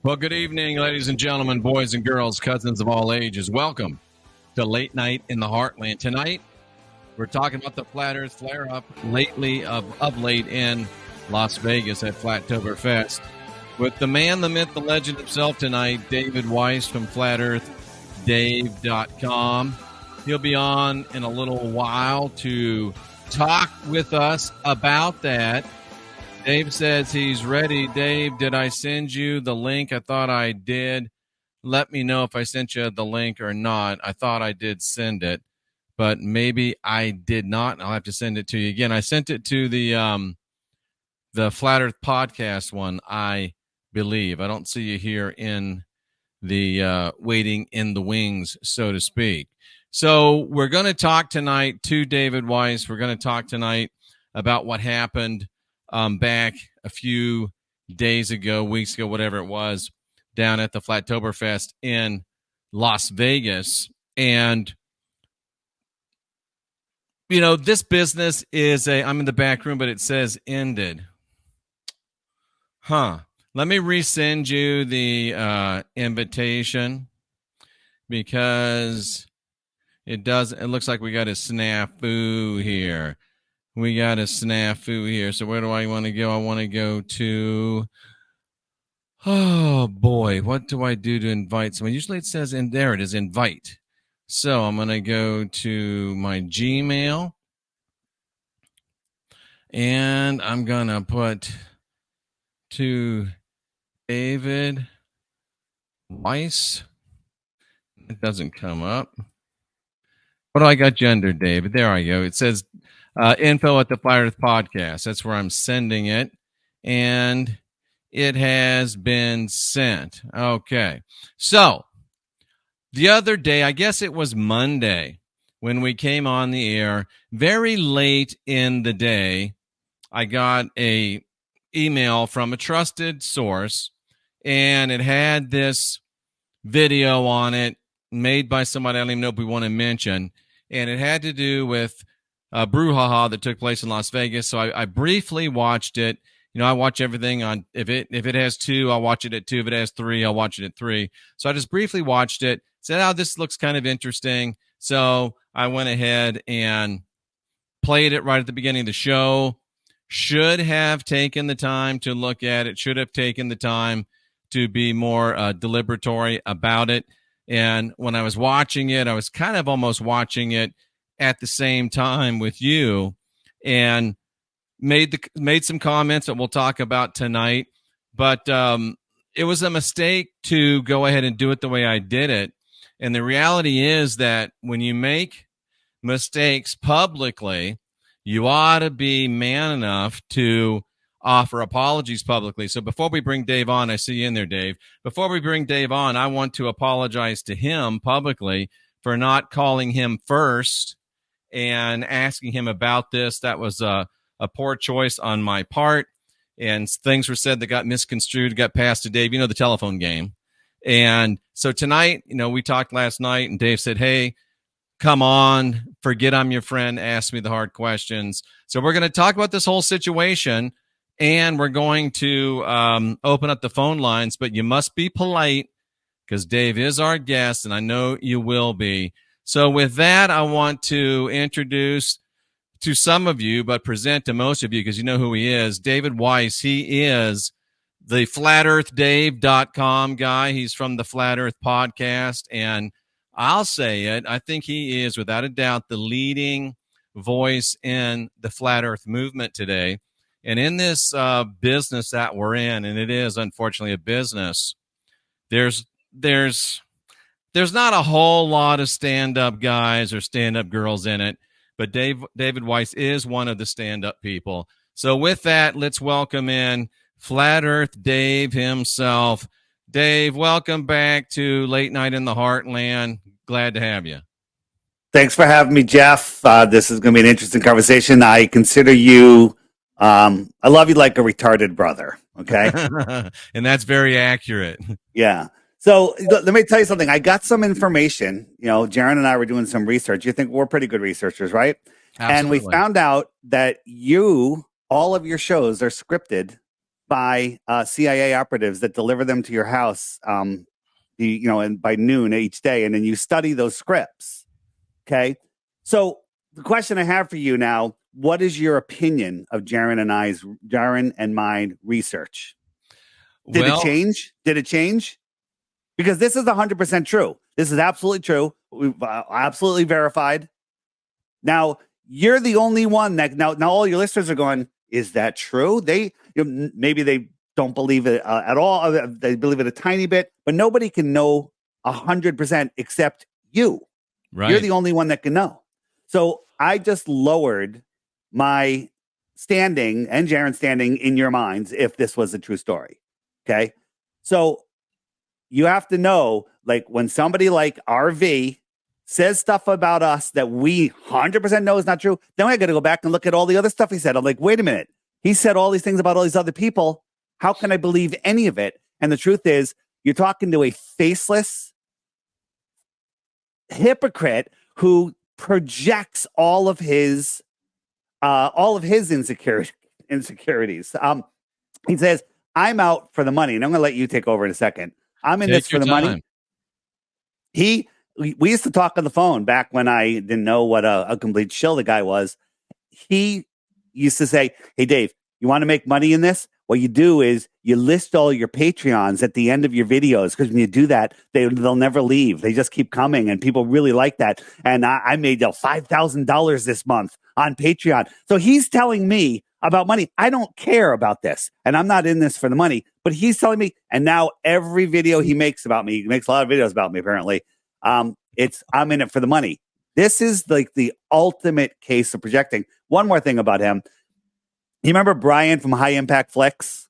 Well, good evening, ladies and gentlemen, boys and girls, cousins of all ages. Welcome to Late Night in the Heartland. Tonight, we're talking about the Flat Earth flare-up lately of late in Las Vegas at Flattoberfest with the man, the myth, the legend himself tonight, David Weiss from FlatEarthDave.com. He'll be on in a little while to talk with us about that. Dave says he's ready. Dave, did I send you the link? I thought I did. Let me know if I sent you the link or not. I thought I did send it, but maybe I did not. I'll have to send it to you again. I sent it to the Flat Earth podcast one, I believe. I don't see you here in the waiting in the wings, so to speak. So we're going to talk tonight to David Weiss. We're going to talk tonight about what happened back a few days ago, weeks ago, whatever it was, down at the Flattoberfest in Las Vegas. And, you know, this business is I'm in the back room, but it says ended. Let me resend you the invitation because it looks like we got a snafu here. We got a snafu here. So where do I want to go? I want to go to, oh boy, what do I do to invite someone? Usually it says, and there it is, invite. So I'm going to go to my Gmail and I'm going to put to David Weiss. It doesn't come up. What do I got gender, David? There I go. It says info at the Flat Earth podcast. That's where I'm sending it. And it has been sent. Okay. So the other day, I guess it was Monday when we came on the air, very late in the day, I got a email from a trusted source and it had this video on it made by somebody I don't even know if we want to mention. And it had to do with a brouhaha that took place in Las Vegas. So I briefly watched it. You know, I watch everything on, if it has 2, I'll watch it at 2. If it has 3, I'll watch it at 3. So I just briefly watched it, said, oh, this looks kind of interesting. So I went ahead and played it right at the beginning of the show. Should have taken the time to look at it, should have taken the time to be more deliberatory about it. And when I was watching it, I was kind of almost watching it at the same time with you and made some comments that we'll talk about tonight. But it was a mistake to go ahead and do it the way I did it. And the reality is that when you make mistakes publicly, you ought to be man enough to offer apologies publicly. So before we bring Dave on, I see you in there, Dave. Before we bring Dave on, I want to apologize to him publicly for not calling him first and asking him about this. That was a poor choice on my part. And things were said that got misconstrued, got passed to Dave. You know, the telephone game. And so tonight, you know, we talked last night and Dave said, hey, come on, forget I'm your friend, ask me the hard questions. So we're going to talk about this whole situation. And we're going to open up the phone lines, but you must be polite because Dave is our guest, and I know you will be. So with that, I want to introduce to some of you, but present to most of you because you know who he is, David Weiss. He is the FlatEarthDave.com guy. He's from the Flat Earth podcast, and I'll say it, I think he is, without a doubt, the leading voice in the Flat Earth movement today. And in this business that we're in, and it is unfortunately a business, there's not a whole lot of stand-up guys or stand-up girls in it, but David Weiss is one of the stand-up people. So with that, let's welcome in Flat Earth Dave himself. Dave, welcome back to Late Night in the Heartland. Glad to have you. Thanks for having me, Jeff. This is going to be an interesting conversation. I consider you... I love you like a retarded brother. Okay. And that's very accurate. Yeah. So let me tell you something. I got some information. You know, Jaron and I were doing some research. You think we're pretty good researchers, right? Absolutely. And we found out that all of your shows are scripted by CIA operatives that deliver them to your house, and by noon each day, and then you study those scripts. Okay, so the question I have for you now: what is your opinion of Jaron and mine research? Did it change? Did it change? Because this is 100% true. This is absolutely true. We've absolutely verified. Now, you're the only one that now all your listeners are going, is that true? Maybe they don't believe it at all. They believe it a tiny bit, but nobody can know 100% except you. Right. You're the only one that can know. So I just lowered my standing and Jaron's standing in your minds if this was a true story. Okay. So you have to know, like, when somebody like RV says stuff about us that we 100% know is not true, then I got to go back and look at all the other stuff he said. I'm like, wait a minute. He said all these things about all these other people. How can I believe any of it? And the truth is, you're talking to a faceless hypocrite who projects all of his insecurities. He says, I'm out for the money, and I'm going to let you take over in a second. I'm in this for the money. We used to talk on the phone back when I didn't know what a complete shill the guy was. He used to say, hey, Dave, you want to make money in this? What you do is you list all your Patreons at the end of your videos, because when you do that, they'll never leave. They just keep coming, and people really like that. And I made $5,000 this month on Patreon. So he's telling me about money. I don't care about this, and I'm not in this for the money, but he's telling me. And now every video he makes about me, he makes a lot of videos about me, apparently. I'm in it for the money. This is like the ultimate case of projecting. One more thing about him. You remember Brian from High Impact Flicks?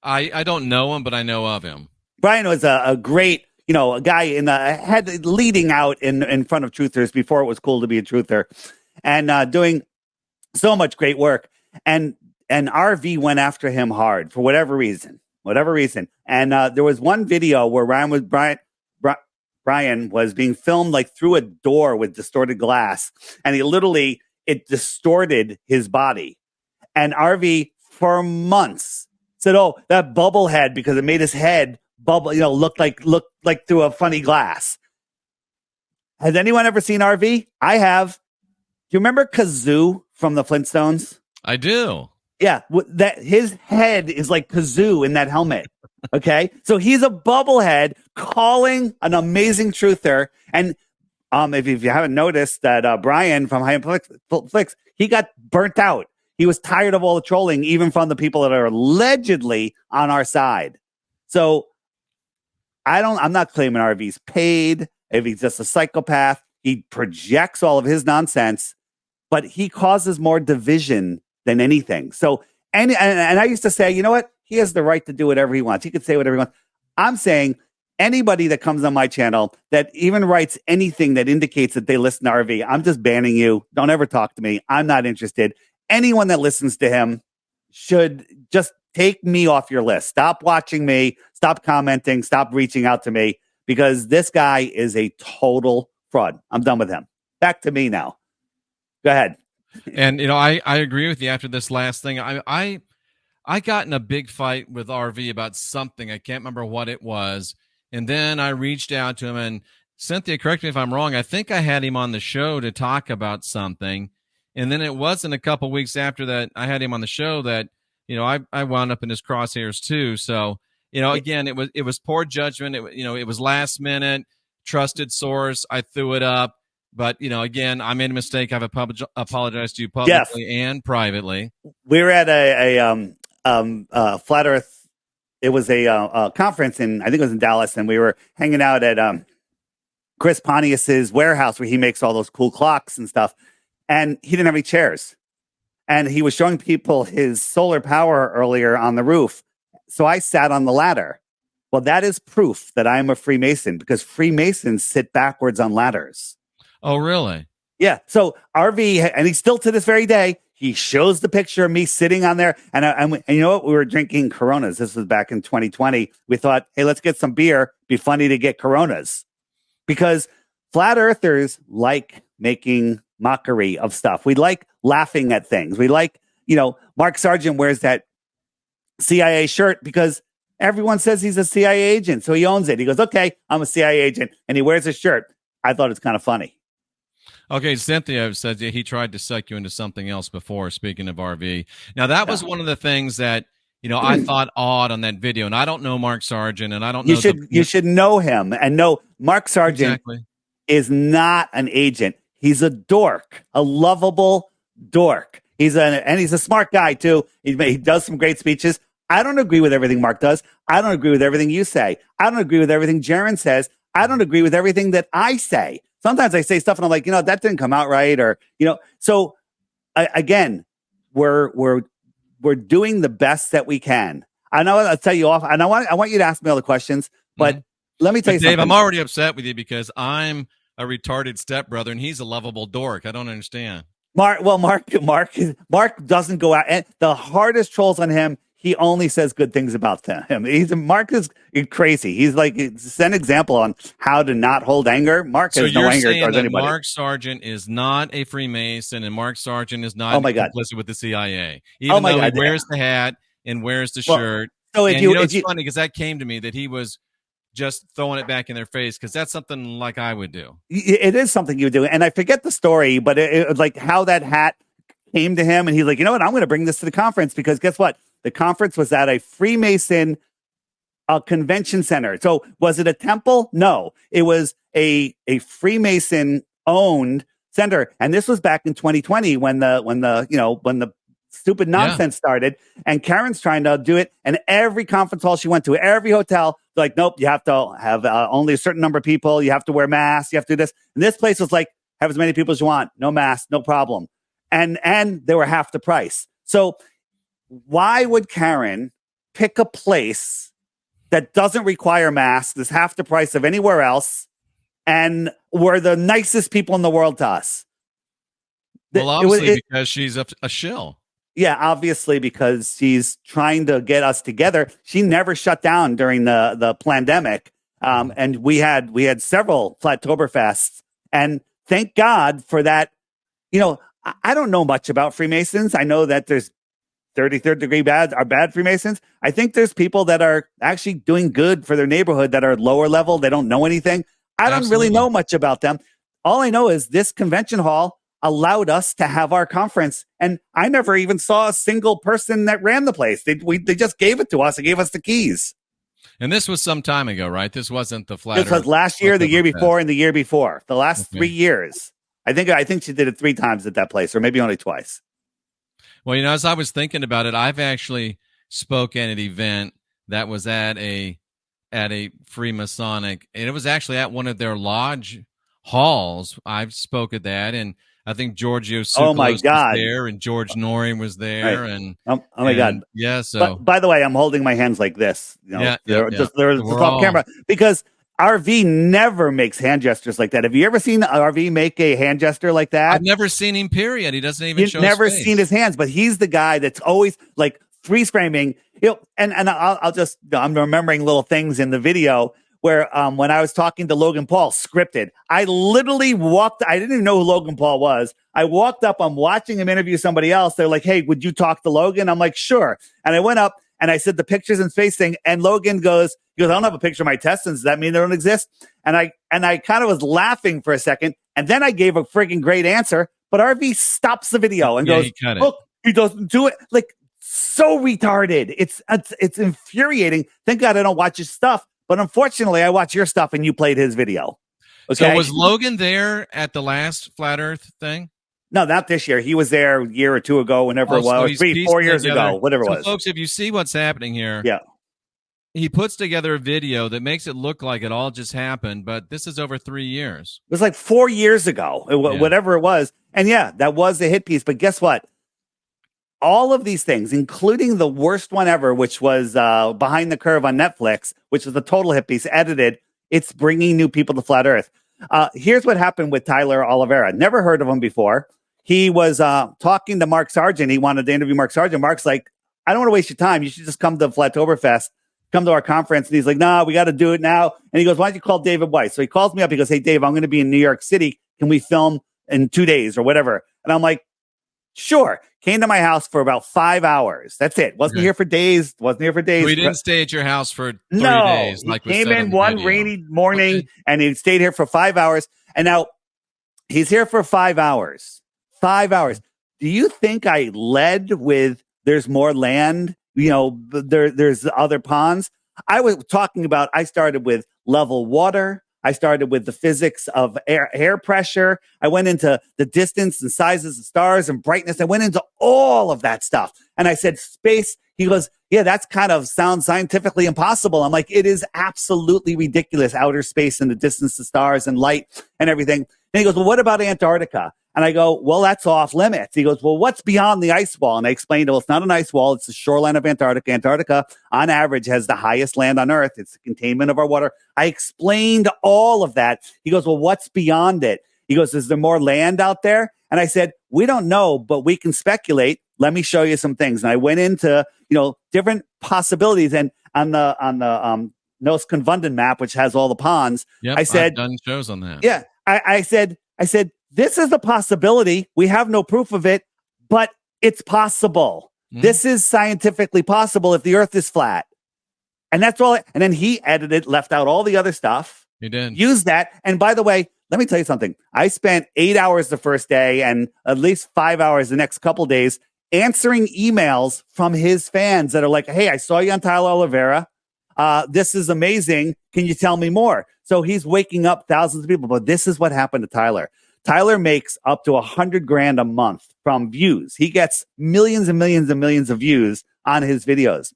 I don't know him, but I know of him. Brian was a great, a guy in the head leading out in front of truthers before it was cool to be a truther, and doing so much great work. And RV went after him hard for whatever reason. And there was one video where Brian was being filmed like through a door with distorted glass, and it distorted his body. And RV for months said, "Oh, that bubble head," because it made his head bubble, look like through a funny glass. Has anyone ever seen RV? I have. Do you remember Kazoo from the Flintstones? I do. Yeah, that his head is like Kazoo in that helmet. Okay, so he's a bubblehead calling an amazing truther. And if you haven't noticed that Brian from High Impact Flicks, he got burnt out. He was tired of all the trolling, even from the people that are allegedly on our side. So I'm not claiming RV's paid. If he's just a psychopath, he projects all of his nonsense, but he causes more division than anything. So, and I used to say, you know what? He has the right to do whatever he wants. He could say whatever he wants. I'm saying anybody that comes on my channel that even writes anything that indicates that they listen to RV, I'm just banning you. Don't ever talk to me. I'm not interested. Anyone that listens to him should just take me off your list. Stop watching me. Stop commenting. Stop reaching out to me, because this guy is a total fraud. I'm done with him. Back to me now. Go ahead. And, I agree with you after this last thing. I got in a big fight with RV about something. I can't remember what it was. And then I reached out to him, and Cynthia, correct me if I'm wrong, I think I had him on the show to talk about something. And then it wasn't a couple weeks after that I had him on the show that, I wound up in his crosshairs too. So, again, it was poor judgment. It was last minute, trusted source. I threw it up. But, again, I made a mistake. I've apologized to you publicly and privately. We were at a Flat Earth. It was a conference I think it was in Dallas, and we were hanging out at Chris Pontius's warehouse where he makes all those cool clocks and stuff. And he didn't have any chairs. And he was showing people his solar power earlier on the roof. So I sat on the ladder. Well, that is proof that I'm a Freemason, because Freemasons sit backwards on ladders. Oh, really? Yeah. So RV, and he's still to this very day, he shows the picture of me sitting on there. And you know what? We were drinking Coronas. This was back in 2020. We thought, hey, let's get some beer. Be funny to get Coronas. Because flat earthers like making mockery of stuff. We like laughing at things. We like, Mark Sargent wears that CIA shirt because everyone says he's a CIA agent. So he owns it. He goes, okay, I'm a CIA agent. And he wears a shirt. I thought it's kind of funny. Okay, Cynthia says he tried to suck you into something else before, speaking of RV. Now, that was one of the things that, I thought odd on that video. And I don't know Mark Sargent, and I don't know. You should know him and know Mark Sargent is not an agent. He's a dork, a lovable dork. He's a smart guy, too. He does some great speeches. I don't agree with everything Mark does. I don't agree with everything you say. I don't agree with everything Jaron says. I don't agree with everything that I say. Sometimes I say stuff and I'm like, that didn't come out right. Or, so again, we're doing the best that we can. I know I'll tell you off. And I want you to ask me all the questions, but let me tell you something. Dave, I'm already upset with you because I'm a retarded stepbrother and he's a lovable dork. I don't understand. Mark doesn't go out, and the hardest trolls on him, he only says good things about him. Mark is crazy. He's like, it's an example on how to not hold anger. Mark has no anger towards anybody. Mark Sargent is not a Freemason, and Mark Sargent is not complicit with the CIA. Even though he wears the hat and wears the shirt. So it's funny because that came to me that he was just throwing it back in their face because that's something like I would do. It is something you would do, and I forget the story, but it was like how that hat came to him, and he's like, you know what, I'm going to bring this to the conference because guess what? The conference was at a Freemason convention center. So was it a temple? No, it was a Freemason owned center. And this was back in 2020 when the stupid nonsense started. And Karen's trying to do it. And every conference hall she went to, every hotel, like, nope, you have to have only a certain number of people. You have to wear masks. You have to do this. And this place was like, have as many people as you want. No mask, no problem. And they were half the price. So why would Karen pick a place that doesn't require masks, is half the price of anywhere else, and we're the nicest people in the world to us? Well, obviously because she's a shill. Yeah, obviously because she's trying to get us together. She never shut down during the pandemic, and we had several Flattoberfests, and thank God for that. I don't know much about Freemasons. I know that there's 33rd degree bad Freemasons. I think there's people that are actually doing good for their neighborhood that are lower level. They don't know anything. I don't really know much about them. All I know is this convention hall allowed us to have our conference. And I never even saw a single person that ran the place. They just gave it to us and gave us the keys. And this was some time ago, right? This wasn't the flat. This was last year, the year before, and the year before. The last 3 years. I think she did it 3 times at that place, or maybe only twice. Well, as I was thinking about it, I've actually spoken at an event that was at a Freemasonic, and it was actually at one of their lodge halls. I've spoke at that, and I think Giorgio Tsoukalos was there, and George Norrie was there, and oh my God, yeah. So, by the way, I'm holding my hands like this. There's the top camera because RV never makes hand gestures like that. Have you ever seen RV make a hand gesture like that? I've never seen him, period. He doesn't even show his face. You've never seen his hands, but he's the guy that's always like freeze framing. And I'm remembering little things in the video where when I was talking to Logan Paul, scripted, I literally I didn't even know who Logan Paul was. I walked up, I'm watching him interview somebody else. They're like, hey, would you talk to Logan? I'm like, sure. And I went up and I said the pictures and face thing. And Logan goes, I don't have a picture of my intestines. Does that mean they don't exist? And I kind of was laughing for a second. And then I gave a freaking great answer. But RV stops the video and goes, look, he doesn't do it. Like, so retarded. It's infuriating. Thank God I don't watch his stuff. But unfortunately, I watch your stuff and you played his video. Okay? So was Logan there at the last Flat Earth thing? No, not this year. He was there a year or two ago, whenever it was. 4 years ago, whatever it was. Folks, if you see what's happening here, yeah, he puts together a video that makes it look like it all just happened, but this is over 3 years. It was like 4 years ago, whatever it was. And yeah, that was a hit piece. But guess what? All of these things, including the worst one ever, which was Behind the Curve on Netflix, which was a total hit piece, edited, it's bringing new people to Flat Earth. Here's what happened with Tyler Oliveira. Never heard of him before. He was talking to Mark Sargent. He wanted to interview Mark Sargent. Mark's like, I don't want to waste your time. You should just come to Flattoberfest, come to our conference. And he's like, no, we got to do it now. And he goes, why don't you call David Weiss? So he calls me up. He goes, hey, Dave, I'm going to be in New York City. Can we film in 2 days or whatever? And I'm like, Sure. Came to my house for about 5 hours. That's it. Wasn't Okay. here for days. Wasn't here for days. We didn't stay at your house for 30 No, days, he like was came said in on the one video. rainy morning Okay. and he stayed here for 5 hours. And now he's here for 5 hours. 5 hours. Do you think I led with there's more land? You know, there's other ponds. I was talking about, I started with level water. I started with the physics of air pressure. I went into the distance and sizes of stars and brightness. I went into all of that stuff. And I said, space. He goes, yeah, that's kind of sounds scientifically impossible. I'm like, it is absolutely ridiculous. Outer space and the distance to stars and light and everything. And he goes, well, what about Antarctica? And I go, well, that's off limits. He goes, well, what's beyond the ice wall? And I explained, well, it's not an ice wall. It's the shoreline of Antarctica. Antarctica, on average, has the highest land on Earth. It's the containment of our water. I explained all of that. He goes, well, what's beyond it? He goes, is there more land out there? And I said, we don't know, but we can speculate. Let me show you some things. And I went into, different possibilities. And on the Nos Confunden map, which has all the ponds, Yep, I said, I've done shows on that. Yeah, I said, this is a possibility. We have no proof of it, but it's possible. This is scientifically possible if the Earth is flat. And that's all. And then he edited, left out all the other stuff. He did. Used that. And by the way, let me tell you something. I spent 8 hours the first day and at least 5 hours the next couple days answering emails from his fans that are like, hey, I saw you on Tyler Oliveira. This is amazing. Can you tell me more? So he's waking up thousands of people. But this is what happened to Tyler. Tyler makes up to $100,000 a month from views. He gets millions and millions and millions of views on his videos.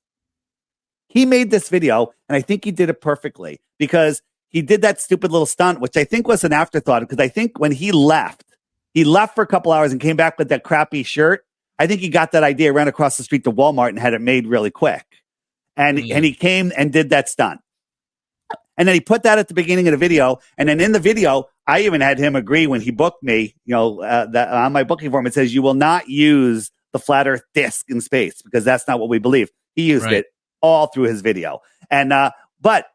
He made this video, and I think he did it perfectly because he did that stupid little stunt, which I think was an afterthought. Because I think when he left for a couple hours and came back with that crappy shirt. I think he got that idea, ran across the street to Walmart and had it made really quick. And he came and did that stunt. And then he put that at the beginning of the video. And then in the video, I even had him agree when he booked me, that on my booking form, it says, you will not use the flat earth disc in space because that's not what we believe. He used it all through his video. And, but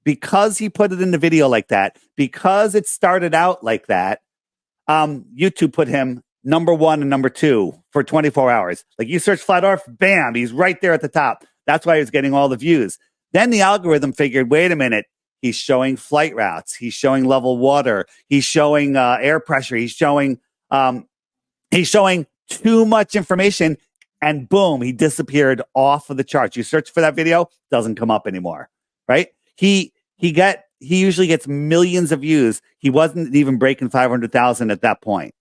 because he put it in the video like that, because it started out like that, YouTube put him number 1 and number 2 for 24 hours. Like you search flat earth, bam, he's right there at the top. That's why he was getting all the views. Then the algorithm figured, wait a minute, he's showing flight routes. He's showing level water. He's showing air pressure. He's showing too much information. And boom, he disappeared off of the charts. You search for that video, doesn't come up anymore, right? He usually gets millions of views. He wasn't even breaking 500,000 at that point.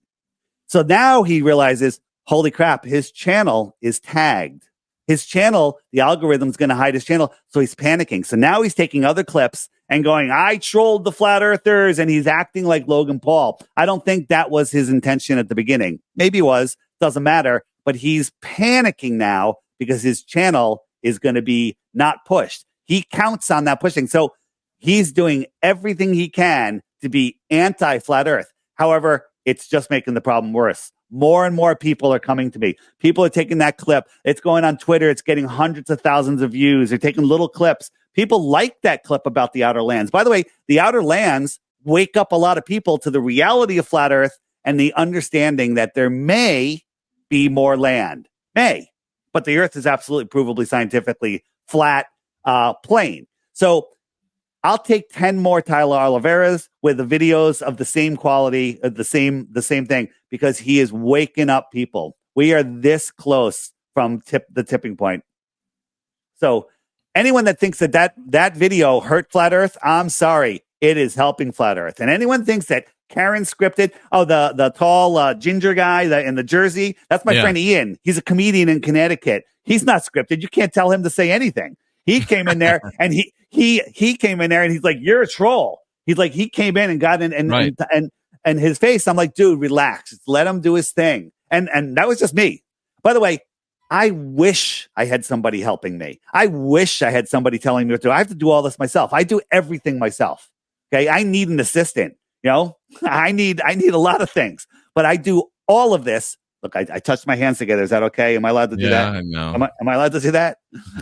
So now he realizes, holy crap, his channel is tagged. His channel, the algorithm's going to hide his channel. So he's panicking. So now he's taking other clips and going, I trolled the flat earthers. And he's acting like Logan Paul. I don't think that was his intention at the beginning. Maybe it was, doesn't matter. But he's panicking now because his channel is going to be not pushed. He counts on that pushing. So he's doing everything he can to be anti-flat earth. However, it's just making the problem worse. More and more people are coming to me. People are taking that clip. It's going on Twitter. It's getting hundreds of thousands of views. They're taking little clips. People like that clip about the outer lands. By the way, the outer lands wake up a lot of people to the reality of flat earth and the understanding that there may be more land. May. But the earth is absolutely provably scientifically flat, plane. So I'll take 10 more Tyler Oliveras with the videos of the same quality, the same thing, because he is waking up people. We are this close from the tipping point. So anyone that thinks that video hurt flat earth, I'm sorry. It is helping flat earth. And anyone thinks that Karen scripted, the tall ginger guy in the jersey, that's my friend Ian. He's a comedian in Connecticut. He's not scripted. You can't tell him to say anything. He came in there and he came in there and he's like, you're a troll. He's like, he came in and got in and his face. I'm like, dude, relax. Just let him do his thing. And that was just me. By the way, I wish I had somebody helping me. I wish I had somebody telling me what to do. I have to do all this myself. I do everything myself. Okay. I need an assistant. I need a lot of things, but I do all of this. Look, I touched my hands together. Is that okay? Am I allowed to do that? Yeah, no. Am I allowed to do that?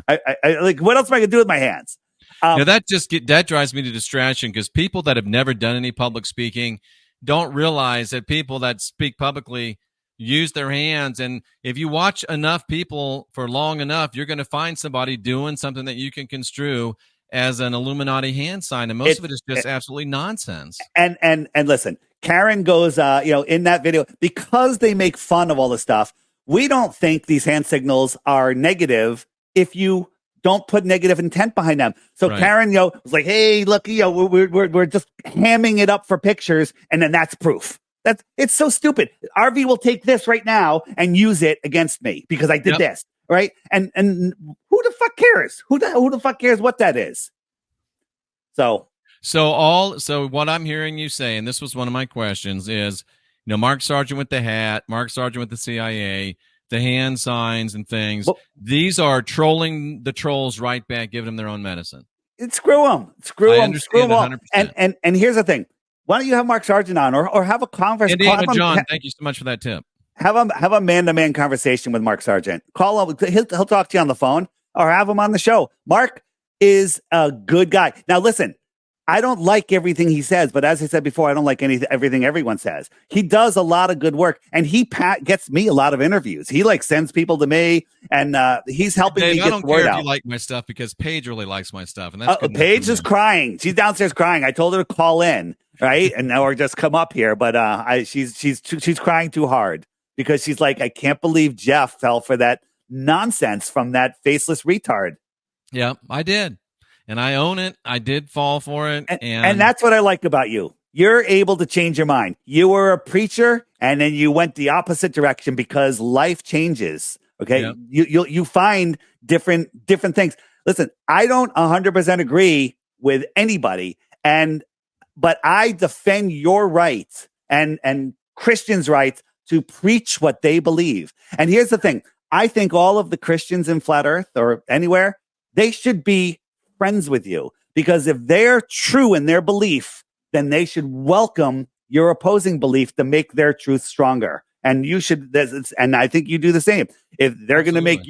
I like, what else am I going to do with my hands? That drives me to distraction because people that have never done any public speaking don't realize that people that speak publicly use their hands. And if you watch enough people for long enough, you're going to find somebody doing something that you can construe as an Illuminati hand sign. And most of it is just absolutely nonsense. And listen, Karen goes, in that video, because they make fun of all this stuff, we don't think these hand signals are negative if you don't put negative intent behind them. So right. Karen, was like, hey, look, we're just hamming it up for pictures, and then that's proof. It's so stupid. RV will take this right now and use it against me because I did this, right? And who the fuck cares? Who the fuck cares what that is? So what I'm hearing you say, and this was one of my questions, is Mark Sargent with the hat, Mark Sargent with the CIA, the hand signs and things. Well, these are trolling the trolls right back, giving them their own medicine. Screw them. Screw them all. And here's the thing. Why don't you have Mark Sargent on or have a conversation? John, thank you so much for that tip. Have a man-to-man conversation with Mark Sargent. Call him. He'll talk to you on the phone or have him on the show. Mark is a good guy. Now, listen, I don't like everything he says, but as I said before, I don't like everything everyone says. He does a lot of good work, and he gets me a lot of interviews. He sends people to me, and he's helping me get the word out. I don't care if you like my stuff because Paige really likes my stuff, and that's Paige is crying. She's downstairs crying. I told her to call in, right, and or just come up here, but she's crying too hard because she's like, I can't believe Jeff fell for that nonsense from that faceless retard. Yeah, I did. And I own it. I did fall for it. And that's what I like about you. You're able to change your mind. You were a preacher, and then you went the opposite direction because life changes. Okay. Yep. You find different things. Listen, I don't 100% agree with anybody. But I defend your rights and Christians' rights to preach what they believe. And here's the thing. I think all of the Christians in Flat Earth or anywhere, they should be friends with you, because if they're true in their belief, then they should welcome your opposing belief to make their truth stronger. And you should, and I think you do the same. If they're going to make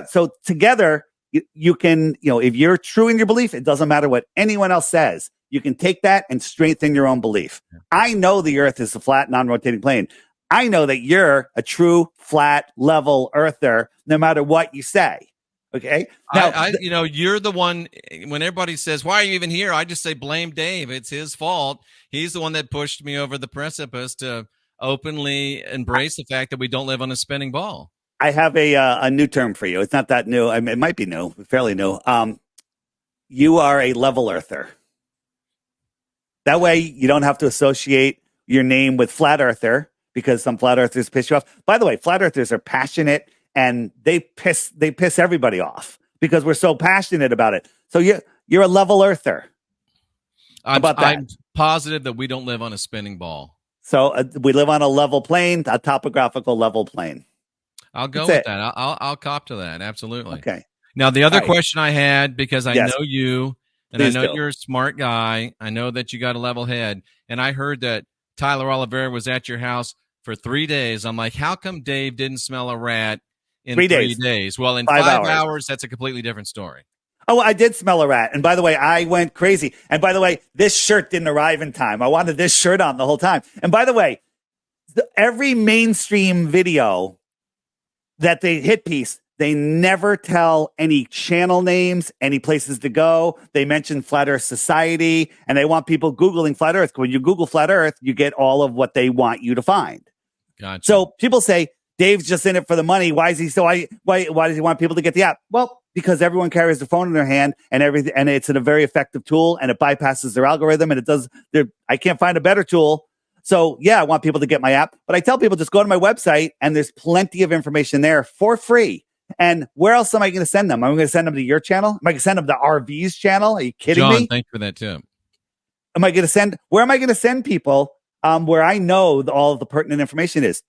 so together you can, if you're true in your belief, it doesn't matter what anyone else says. You can take that and strengthen your own belief. I know the earth is a flat, non-rotating plane. I know that you're a true, flat, level earther, no matter what you say. Okay. Now, you're the one, when everybody says, why are you even here? I just say, blame Dave. It's his fault. He's the one that pushed me over the precipice to openly embrace the fact that we don't live on a spinning ball. I have a new term for you. It's not that new. I mean, it might be new, fairly new. You are a level earther. That way you don't have to associate your name with flat earther, because some flat earthers piss you off. By the way, flat earthers are passionate, and they piss everybody off because we're so passionate about it. So you're a level earther. I'm positive that we don't live on a spinning ball. So we live on a level plane, a topographical level plane. I'll go with that. I'll cop to that. Absolutely. Okay. Now, the other question I had, because I know you, and I know you're a smart guy. I know that you got a level head. And I heard that Tyler Oliveira was at your house for 3 days. I'm like, how come Dave didn't smell a rat in 3 days? Well, in 5 hours, that's a completely different story. Oh, I did smell a rat. And by the way, I went crazy. And by the way, this shirt didn't arrive in time. I wanted this shirt on the whole time. And by the way, every mainstream video that they hit piece, they never tell any channel names, any places to go. They mention Flat Earth Society, and they want people Googling Flat Earth. When you Google Flat Earth, you get all of what they want you to find. Gotcha. So people say, Dave's just in it for the money. Why is he why does he want people to get the app? Well, because everyone carries their phone in their hand and everything, and it's a very effective tool, and it bypasses their algorithm, and it does. I can't find a better tool. So yeah, I want people to get my app, but I tell people just go to my website, and there's plenty of information there for free. And where else am I going to send them? Am I going to send them to your channel? Am I going to send them to RV's channel? Are you kidding me? John, thank you for that too. Where am I going to send people where I know all of the pertinent information is?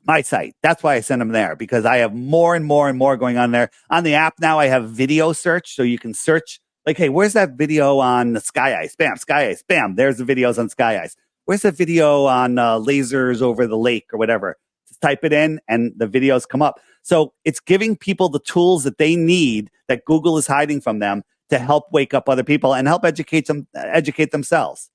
My site. That's why I send them there, because I have more and more and more going on there. On the app now, I have video search, so you can search like, hey, where's that video on the Sky Ice? Bam, Sky Ice. Bam, there's the videos on Sky Ice. Where's the video on lasers over the lake or whatever? Just type it in, and the videos come up. So it's giving people the tools that they need that Google is hiding from them to help wake up other people and help educate themselves.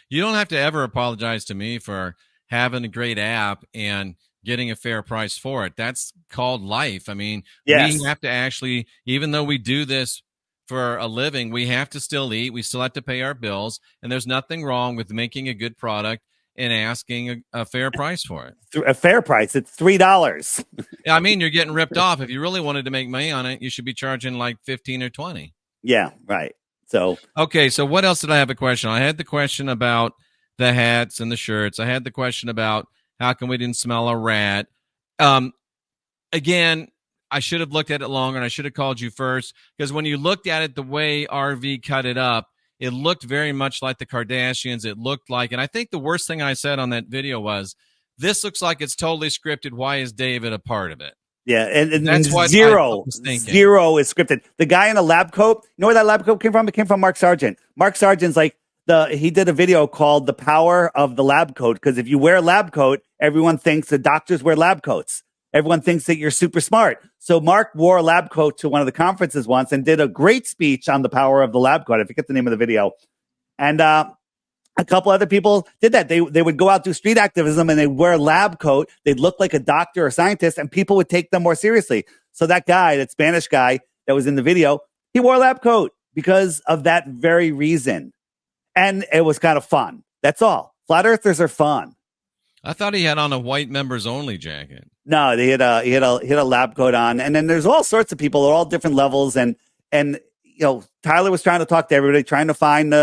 You don't have to ever apologize to me for having a great app and getting a fair price for it. That's called life. I mean, Yes. we have to actually, even though we do this for a living, we have to still eat. We still have to pay our bills. And there's nothing wrong with making a good product and asking a fair price for it. A fair price. It's $3. I mean, you're getting ripped off. If you really wanted to make money on it, you should be charging like 15 or 20. Yeah, right. So, okay. So what else did I have a question? I had the question about the hats and the shirts. I had the question about how come we didn't smell a rat. Again, I should have looked at it longer and I should have called you first, because when you looked at it the way RV cut it up, it looked very much like the Kardashians. It looked like, and I think the worst thing I said on that video was, this looks like it's totally scripted. Why is David a part of it? Yeah, and that's what zero is scripted. The guy in a lab coat, you know where that lab coat came from? It came from Mark Sargent. Mark Sargent's like, he did a video called The Power of the Lab Coat, because if you wear a lab coat, everyone thinks that doctors wear lab coats. Everyone thinks that you're super smart. So Mark wore a lab coat to one of the conferences once and did a great speech on the power of the lab coat. I forget the name of the video. And a couple other people did that. They would go out do street activism and they'd wear a lab coat. They'd look like a doctor or scientist and people would take them more seriously. So that guy, that Spanish guy that was in the video, he wore a lab coat because of that very reason. And it was kind of fun. That's all. Flat earthers are fun. I thought he had on a white members only jacket. No, he had a lab coat on, and then there's all sorts of people at all different levels, and you know, Tyler was trying to talk to everybody, trying to find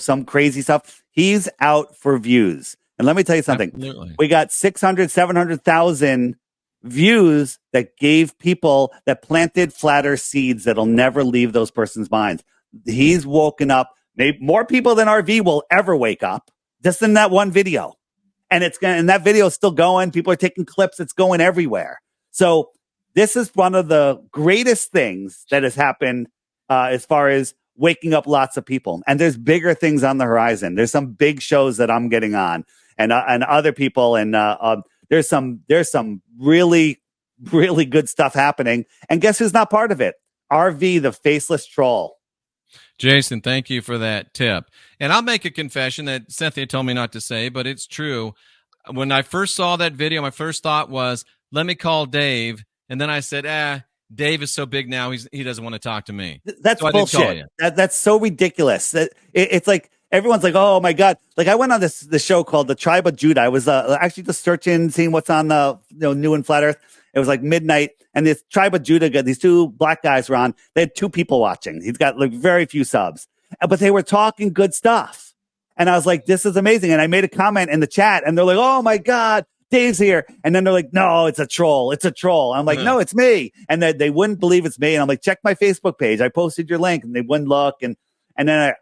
some crazy stuff. He's out for views, and let me tell you something. Absolutely. We got 600, 700,000 views that gave people that planted flat earth seeds that'll never leave those person's minds. He's woken up. Maybe more people than RV will ever wake up just in that one video. And that video is still going. People are taking clips. It's going everywhere. So this is one of the greatest things that has happened as far as waking up lots of people. And there's bigger things on the horizon. There's some big shows that I'm getting on, and other people. And there's some really, really good stuff happening. And guess who's not part of it? RV, the faceless troll. Jason, thank you for that tip. And I'll make a confession that Cynthia told me not to say, but it's true. When I first saw that video, my first thought was, let me call Dave. And then I said, Dave is so big now, he doesn't want to talk to me. That's so bullshit. That's so ridiculous. It's like, everyone's like, oh my God. Like, I went on the show called The Tribe of Judah. I was actually just searching, seeing what's on the new in Flat Earth. It was like midnight, and this Tribe of Judah, these two black guys were on. They had 2 people watching. He's got like very few subs, but they were talking good stuff. And I was like, this is amazing. And I made a comment in the chat, and they're like, oh my God, Dave's here. And then they're like, no, it's a troll. It's a troll. I'm like, no, it's me. And they wouldn't believe it's me. And I'm like, check my Facebook page. I posted your link, and they wouldn't look. And then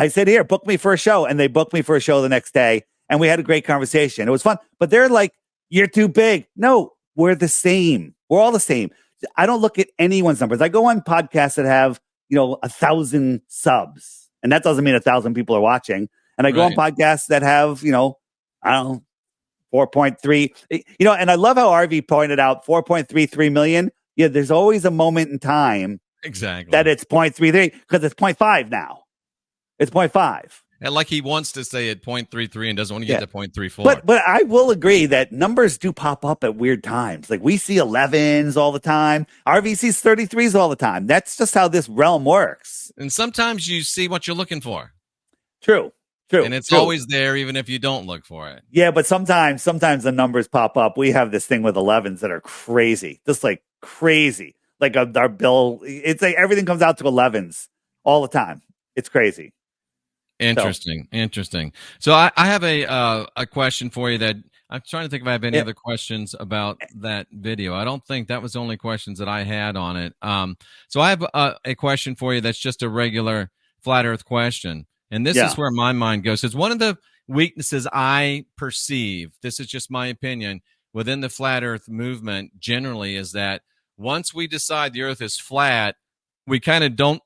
I said, here, book me for a show. And they booked me for a show the next day. And we had a great conversation. It was fun. But they're like, you're too big. No, we're the same. We're all the same. I don't look at anyone's numbers. I go on podcasts that have, 1,000 subs. And that doesn't mean 1,000 people are watching. And I go on podcasts that have, I don't know, 4.3. And I love how RV pointed out 4.33 million. Yeah, there's always a moment in time. Exactly. That it's 0.33 because it's 0.5 now. It's 0.5. And like he wants to say at 0.33 and doesn't want to get to 0.34. But I will agree that numbers do pop up at weird times. Like we see 11s all the time. RV sees 33s all the time. That's just how this realm works. And sometimes you see what you're looking for. True. And it's always there even if you don't look for it. Yeah, but sometimes the numbers pop up. We have this thing with 11s that are crazy. Just like crazy. Like our bill, it's like everything comes out to 11s all the time. It's crazy. Interesting. So I have a question for you that I'm trying to think if I have any other questions about that video. I don't think that was the only questions that I had on it. So I have a question for you that's just a regular flat earth question. And this is where my mind goes. It's one of the weaknesses I perceive, this is just my opinion, within the flat earth movement generally, is that once we decide the earth is flat, we kind of don't,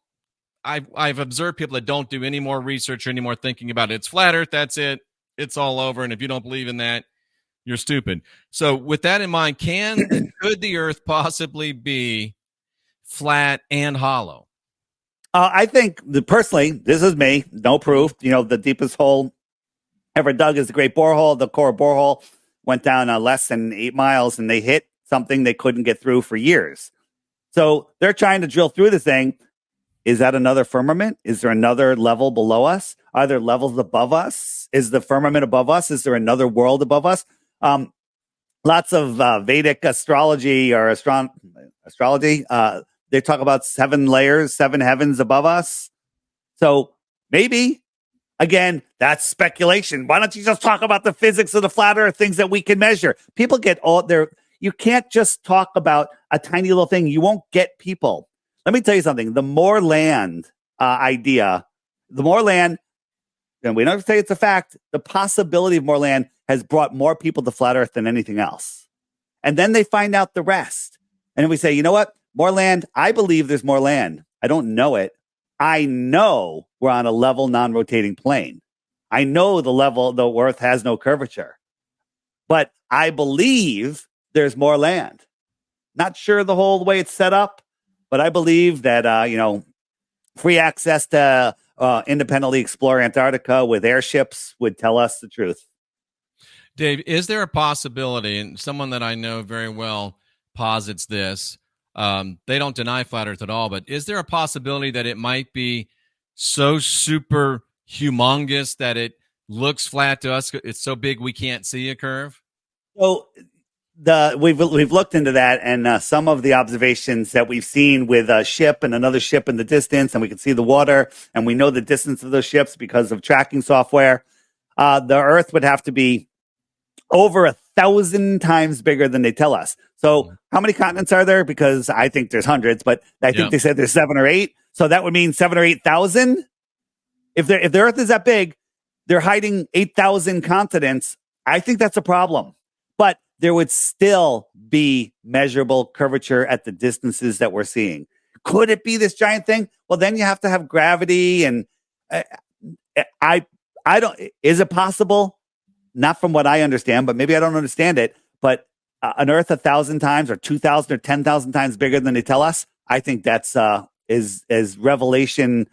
I've observed people that don't do any more research or any more thinking about it. It's flat earth, that's it. It's all over. And if you don't believe in that, you're stupid. So with that in mind, could the earth possibly be flat and hollow? I think personally, this is me, no proof. The deepest hole ever dug is the Great Borehole, the core borehole. went down less than 8 miles, and they hit something they couldn't get through for years. So they're trying to drill through the thing. Is that another firmament? Is there another level below us? Are there levels above us? Is the firmament above us? Is there another world above us? Lots of Vedic astrology or astrology. They talk about 7 layers, 7 heavens above us. So maybe, again, that's speculation. Why don't you just talk about the physics of the flat earth, things that we can measure? People get all their, you can't just talk about a tiny little thing. You won't get people. Let me tell you something. The more land idea, the more land, and we don't say it's a fact, the possibility of more land has brought more people to flat earth than anything else. And then they find out the rest. And we say, you know what? More land. I believe there's more land. I don't know it. I know we're on a level non-rotating plane. I know the earth has no curvature. But I believe there's more land. Not sure the whole way it's set up, but I believe that, free access to independently explore Antarctica with airships would tell us the truth. Dave, is there a possibility, and someone that I know very well posits this, they don't deny flat earth at all, but is there a possibility that it might be so super humongous that it looks flat to us? It's so big we can't see a curve? So we've looked into that, and some of the observations that we've seen with a ship and another ship in the distance, and we can see the water, and we know the distance of those ships because of tracking software. The Earth would have to be over 1,000 times bigger than they tell us. So how many continents are there? Because I think there's hundreds, but I think they said there's 7 or 8. So that would mean 7 or 8,000. If the Earth is that big, they're hiding 8,000 continents. I think that's a problem. But there would still be measurable curvature at the distances that we're seeing. Could it be this giant thing? Well, then you have to have gravity, and I don't. Is it possible? Not from what I understand, but maybe I don't understand it. But an Earth 1,000 times, or 2,000, or 10,000 times bigger than they tell us. I think that's is revelation,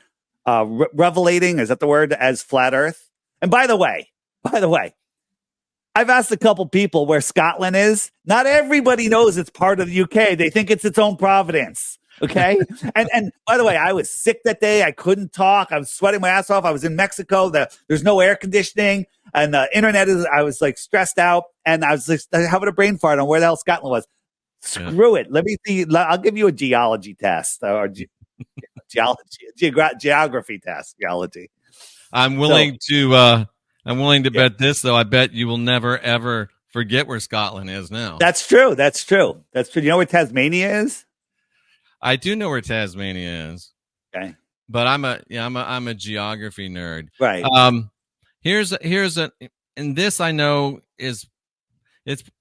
revelating. Is that the word? As flat Earth. And by the way, I've asked a couple people where Scotland is. Not everybody knows it's part of the UK. They think it's its own providence. Okay. and by the way, I was sick that day. I couldn't talk. I was sweating my ass off. I was in Mexico. There's no air conditioning, and the internet I was like stressed out, and I was like having a brain fart on where the hell Scotland was. Screw it. Let me see. I'll give you a geology test, or geography test. Geology. I'm willing to bet this, though. I bet you will never, ever forget where Scotland is now. That's true. Do you know where Tasmania is? I do know where Tasmania is. Okay. But I'm a geography nerd. Right. And this I know it's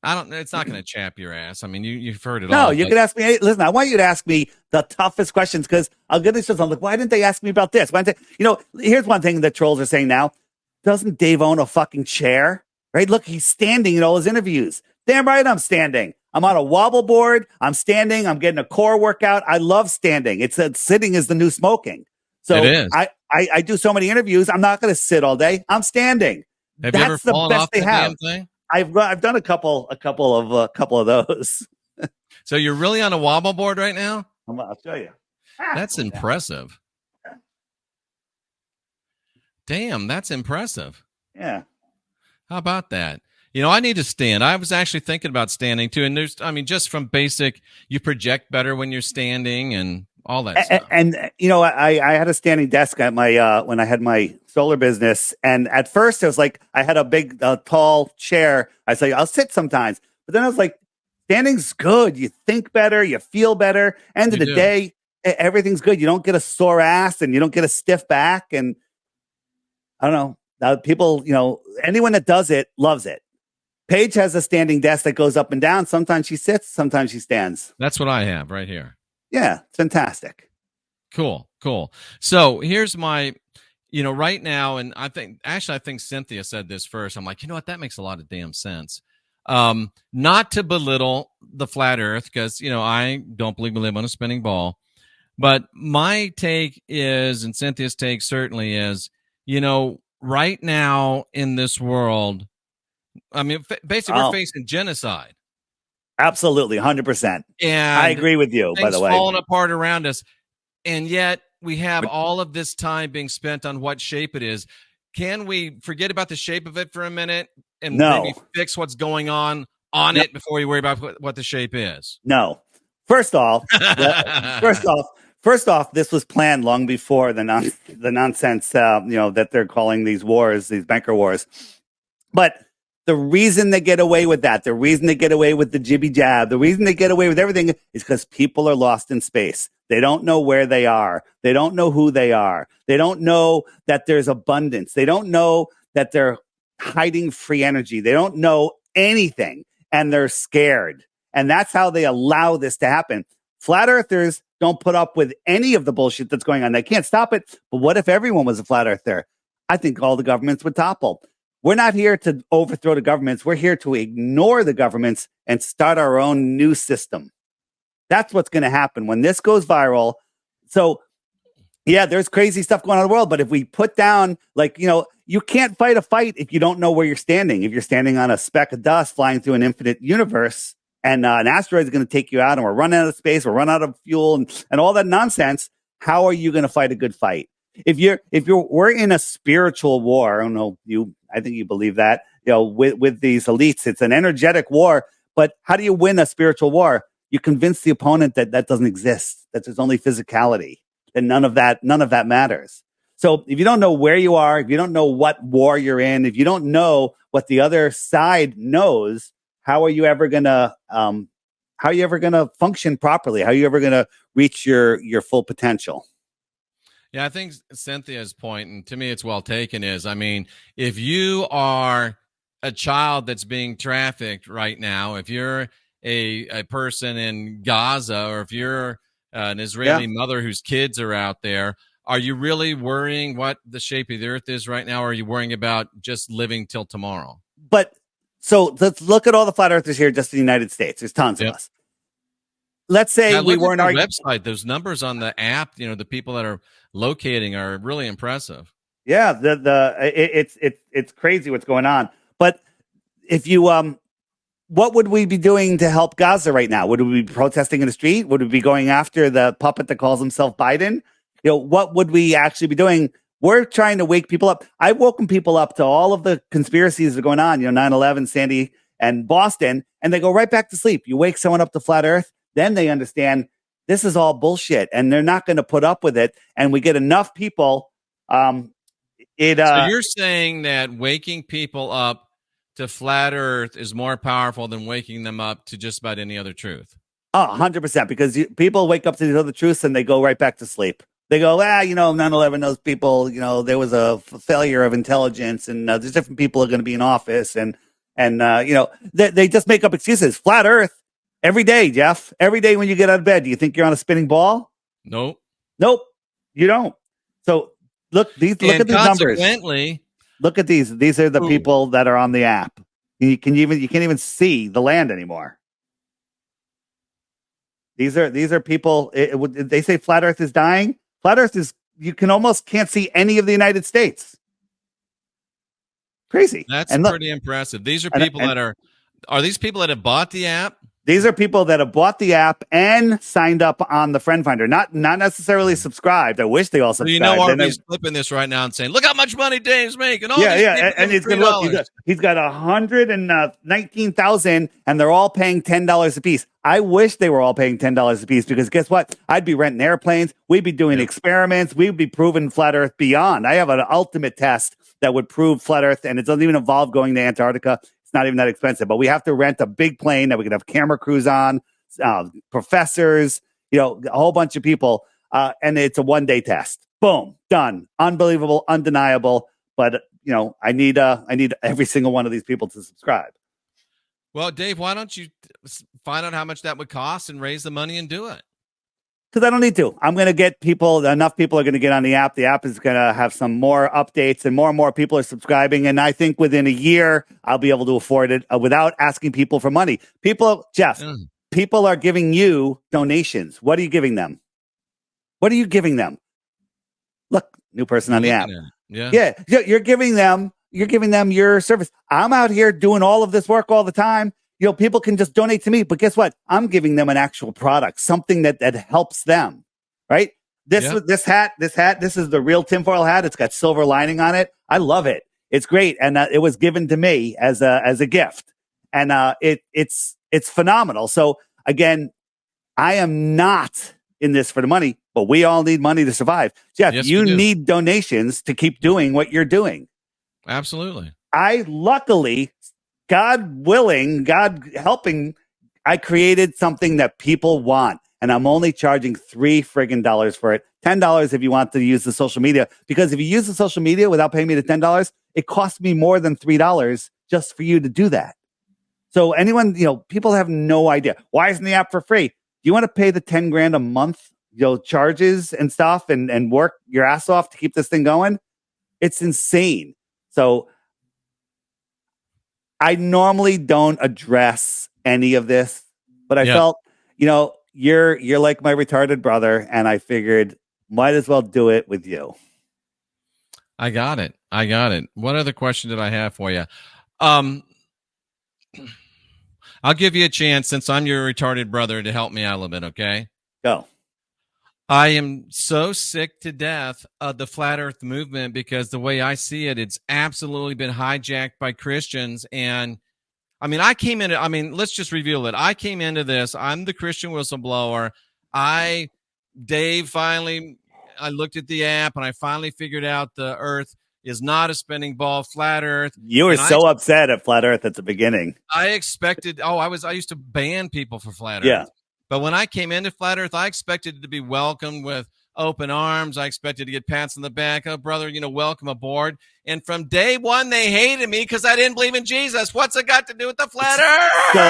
not going to chap your ass. I mean, you've heard it all. No, you could ask me. Hey, listen, I want you to ask me the toughest questions, because I'll get into something like, why didn't they ask me about this? Here's one thing that trolls are saying now. Doesn't Dave own a fucking chair? Right? Look, he's standing in all his interviews. Damn right I'm standing. I'm on a wobble board. I'm standing. I'm getting a core workout. I love standing. Sitting is the new smoking. So it is. I do so many interviews. I'm not going to sit all day. I'm standing. Have you ever fallen off the damn thing? I've done a couple of those. So you're really on a wobble board right now? I'll show you. That's impressive. Damn, that's impressive. Yeah. How about that? I need to stand. I was actually thinking about standing too. And just from basic, you project better when you're standing and all that stuff. And I had a standing desk at my, when I had my solar business. And at first it was like, I had a big, tall chair. I was like, I'll sit sometimes. But then I was like, standing's good. You think better. You feel better. End of the day, everything's good. You don't get a sore ass, and you don't get a stiff back. And I don't know. People, anyone that does it loves it. Paige has a standing desk that goes up and down. Sometimes she sits, sometimes she stands. That's what I have right here. Yeah, it's fantastic. Cool. So here's my, right now, and I think Cynthia said this first. I'm like, you know what? That makes a lot of damn sense. Not to belittle the flat earth, because, I don't believe we live on a spinning ball. But my take is, and Cynthia's take certainly is, right now in this world, I mean, basically, we're facing genocide. Absolutely, 100%. And I agree with you, by things the way. falling apart around us. And yet we have all of this time being spent on what shape it is. Can we forget about the shape of it for a minute and maybe fix what's going on it before we worry about what the shape is? No. First off, this was planned long before the nonsense, that they're calling these wars, these banker wars. But the reason they get away with that, the reason they get away with the jibby jab, the reason they get away with everything is because people are lost in space. They don't know where they are. They don't know who they are. They don't know that there's abundance. They don't know that they're hiding free energy. They don't know anything, and they're scared. And that's how they allow this to happen. Flat earthers don't put up with any of the bullshit that's going on. They can't stop it. But what if everyone was a flat earther? I think all the governments would topple. We're not here to overthrow the governments. We're here to ignore the governments and start our own new system. That's what's going to happen when this goes viral. So, yeah, there's crazy stuff going on in the world. But if we put down, you can't fight a fight if you don't know where you're standing. If you're standing on a speck of dust flying through an infinite universe, and an asteroid is going to take you out, and we're running out of space, we're running out of fuel, and all that nonsense, how are you going to fight a good fight? We're in a spiritual war. I don't know, I think you believe that, with these elites, it's an energetic war. But how do you win a spiritual war? You convince the opponent that doesn't exist, that there's only physicality, and none of that matters. So if you don't know where you are, if you don't know what war you're in, if you don't know what the other side knows, how are you ever gonna function properly? How are you ever gonna reach your full potential? Yeah, I think Cynthia's point, and to me it's well taken, is, I mean, if you are a child that's being trafficked right now, if you're a person in Gaza, or if you're an Israeli mother whose kids are out there, are you really worrying what the shape of the earth is right now, or are you worrying about just living till tomorrow? But so let's look at all the flat earthers here just in the United States. There's tons of us. Let's say we weren't arguing. Website, those numbers on the app, the people that are locating are really impressive. Yeah, it's crazy what's going on. But if you what would we be doing to help Gaza right now? Would we be protesting in the street? Would we be going after the puppet that calls himself Biden? What would we actually be doing? We're trying to wake people up. I've woken people up to all of the conspiracies that are going on, 9/11, Sandy, and Boston, and they go right back to sleep. You wake someone up to flat earth, then they understand this is all bullshit, and they're not going to put up with it. And we get enough people. So you're saying that waking people up to flat earth is more powerful than waking them up to just about any other truth? 100%, because people wake up to these other truths and they go right back to sleep. They go, 9/11, those people, there was a failure of intelligence, and there's different people are going to be in office, and they just make up excuses. Flat Earth, every day, Jeff. Every day when you get out of bed, do you think you're on a spinning ball? Nope, you don't. So look at these numbers. Look at these. These are the people that are on the app. You can't even see the land anymore. These are people. They say flat Earth is dying. Flat Earth is, you can't see any of the United States. Crazy. That's pretty impressive. These are people that are these people that have bought the app? These are people that have bought the app and signed up on the Friend Finder, not necessarily subsubscribed. I wish they all subscribed. Arby's flipping this right now and saying, "Look how much money Dave's making." And he's going to look. He's got 119,000, and they're all paying $10 a piece. I wish they were all paying $10 a piece, because guess what? I'd be renting airplanes. We'd be doing experiments. We'd be proving flat Earth beyond. I have an ultimate test that would prove flat Earth, and it doesn't even involve going to Antarctica. It's not even that expensive, but we have to rent a big plane that we can have camera crews on, professors, a whole bunch of people, and it's a one-day test. Boom, done. Unbelievable, undeniable. But I need every single one of these people to subscribe. Well, Dave, why don't you find out how much that would cost and raise the money and do it? Because I don't need to. I'm going to get enough people are going to get on the app. The app is going to have some more updates, and more people are subscribing. And I think within a year, I'll be able to afford it without asking people for money. People are giving you donations. What are you giving them? Look, new person on the app. Yeah. You're giving them you're giving them your service. I'm out here doing all of this work all the time. People can just donate to me, but guess what? I'm giving them an actual product, something that helps them, right? This hat, this is the real tinfoil hat. It's got silver lining on it. I love it. It's great, and it was given to me as a gift, and it's phenomenal. So again, I am not in this for the money, but we all need money to survive. Jeff, you need donations to keep doing what you're doing. Absolutely. I luckily, God willing, God helping, I created something that people want. And I'm only charging $3 friggin' for it. $10 if you want to use the social media. Because if you use the social media without paying me the $10, it costs me more than $3 just for you to do that. So anyone, people have no idea. Why isn't the app for free? Do you want to pay the 10 grand a month, charges and stuff and work your ass off to keep this thing going? It's insane. So I normally don't address any of this, but I felt, you're like my retarded brother, and I figured might as well do it with you. I got it. What other question did I have for you? I'll give you a chance, since I'm your retarded brother, to help me out a little bit, okay? Go. I am so sick to death of the flat earth movement, because the way I see it, it's absolutely been hijacked by Christians. And let's just reveal it. I came into this. I'm the Christian whistleblower. I looked at the app and I finally figured out the earth is not a spinning ball, flat earth. You were so upset at flat earth at the beginning. I expected, I used to ban people for flat earth. Yeah. But when I came into flat earth, I expected to be welcomed with open arms. I expected to get pats on the back. Oh, brother, welcome aboard. And from day one, they hated me because I didn't believe in Jesus. What's it got to do with the flat earth? So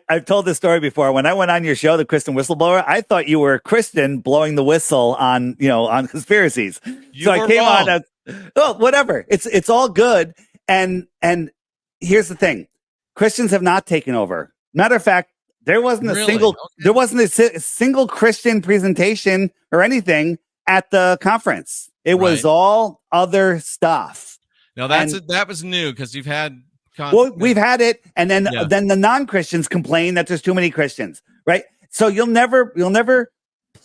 I've told this story before. When I went on your show, The Christian Whistleblower, I thought you were a Christian blowing the whistle on conspiracies. I came wrong. Whatever. It's all good. And here's the thing. Christians have not taken over. Matter of fact, there wasn't a single Christian presentation or anything at the conference. It was all other stuff. No, that was new, because you've had. We've had it, and then the non-Christians complain that there's too many Christians, right? So you'll never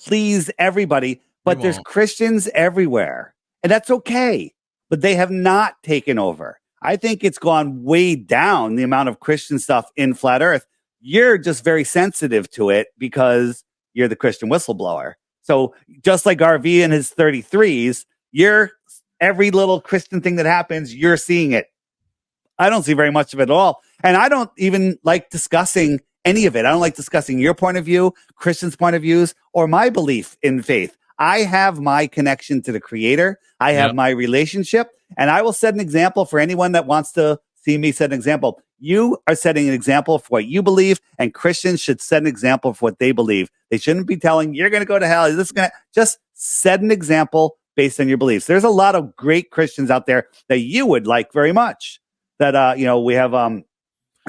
please everybody, but there's Christians everywhere, and that's okay. But they have not taken over. I think it's gone way down, the amount of Christian stuff in Flat Earth. You're just very sensitive to it because you're the Christian whistleblower. So just like RV and his 33s, every little Christian thing that happens, you're seeing it. I don't see very much of it at all. And I don't even like discussing any of it. I don't like discussing your point of view, Christians' point of views, or my belief in faith. I have my connection to the Creator. I have my relationship, and I will set an example for anyone that wants to see me set an example. You are setting an example for what you believe, and Christians should set an example for what they believe. They shouldn't be telling you're going to go to hell. Just set an example based on your beliefs. There's a lot of great Christians out there that you would like very much. That we have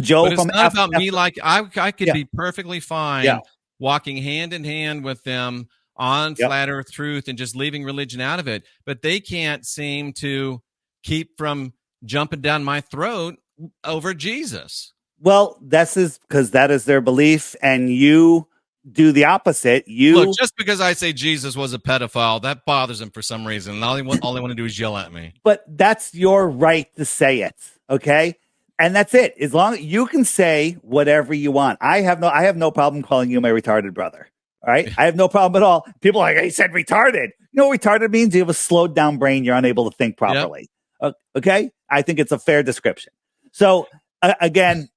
Joe. But it's from not about me. Like I could be perfectly fine walking hand in hand with them on flat earth truth and just leaving religion out of it. But they can't seem to keep from jumping down my throat over Jesus. Well, because that is their belief, and you do the opposite. Look, just because I say Jesus was a pedophile, that bothers them for some reason. And all they want to do is yell at me. But that's your right to say it, okay? And that's it. As long as you can say whatever you want. I have no problem calling you my retarded brother. All right? I have no problem at all. People are like, he said retarded. You know what retarded means? You have a slowed down brain. You're unable to think properly. Yep. Okay? I think it's a fair description. So again,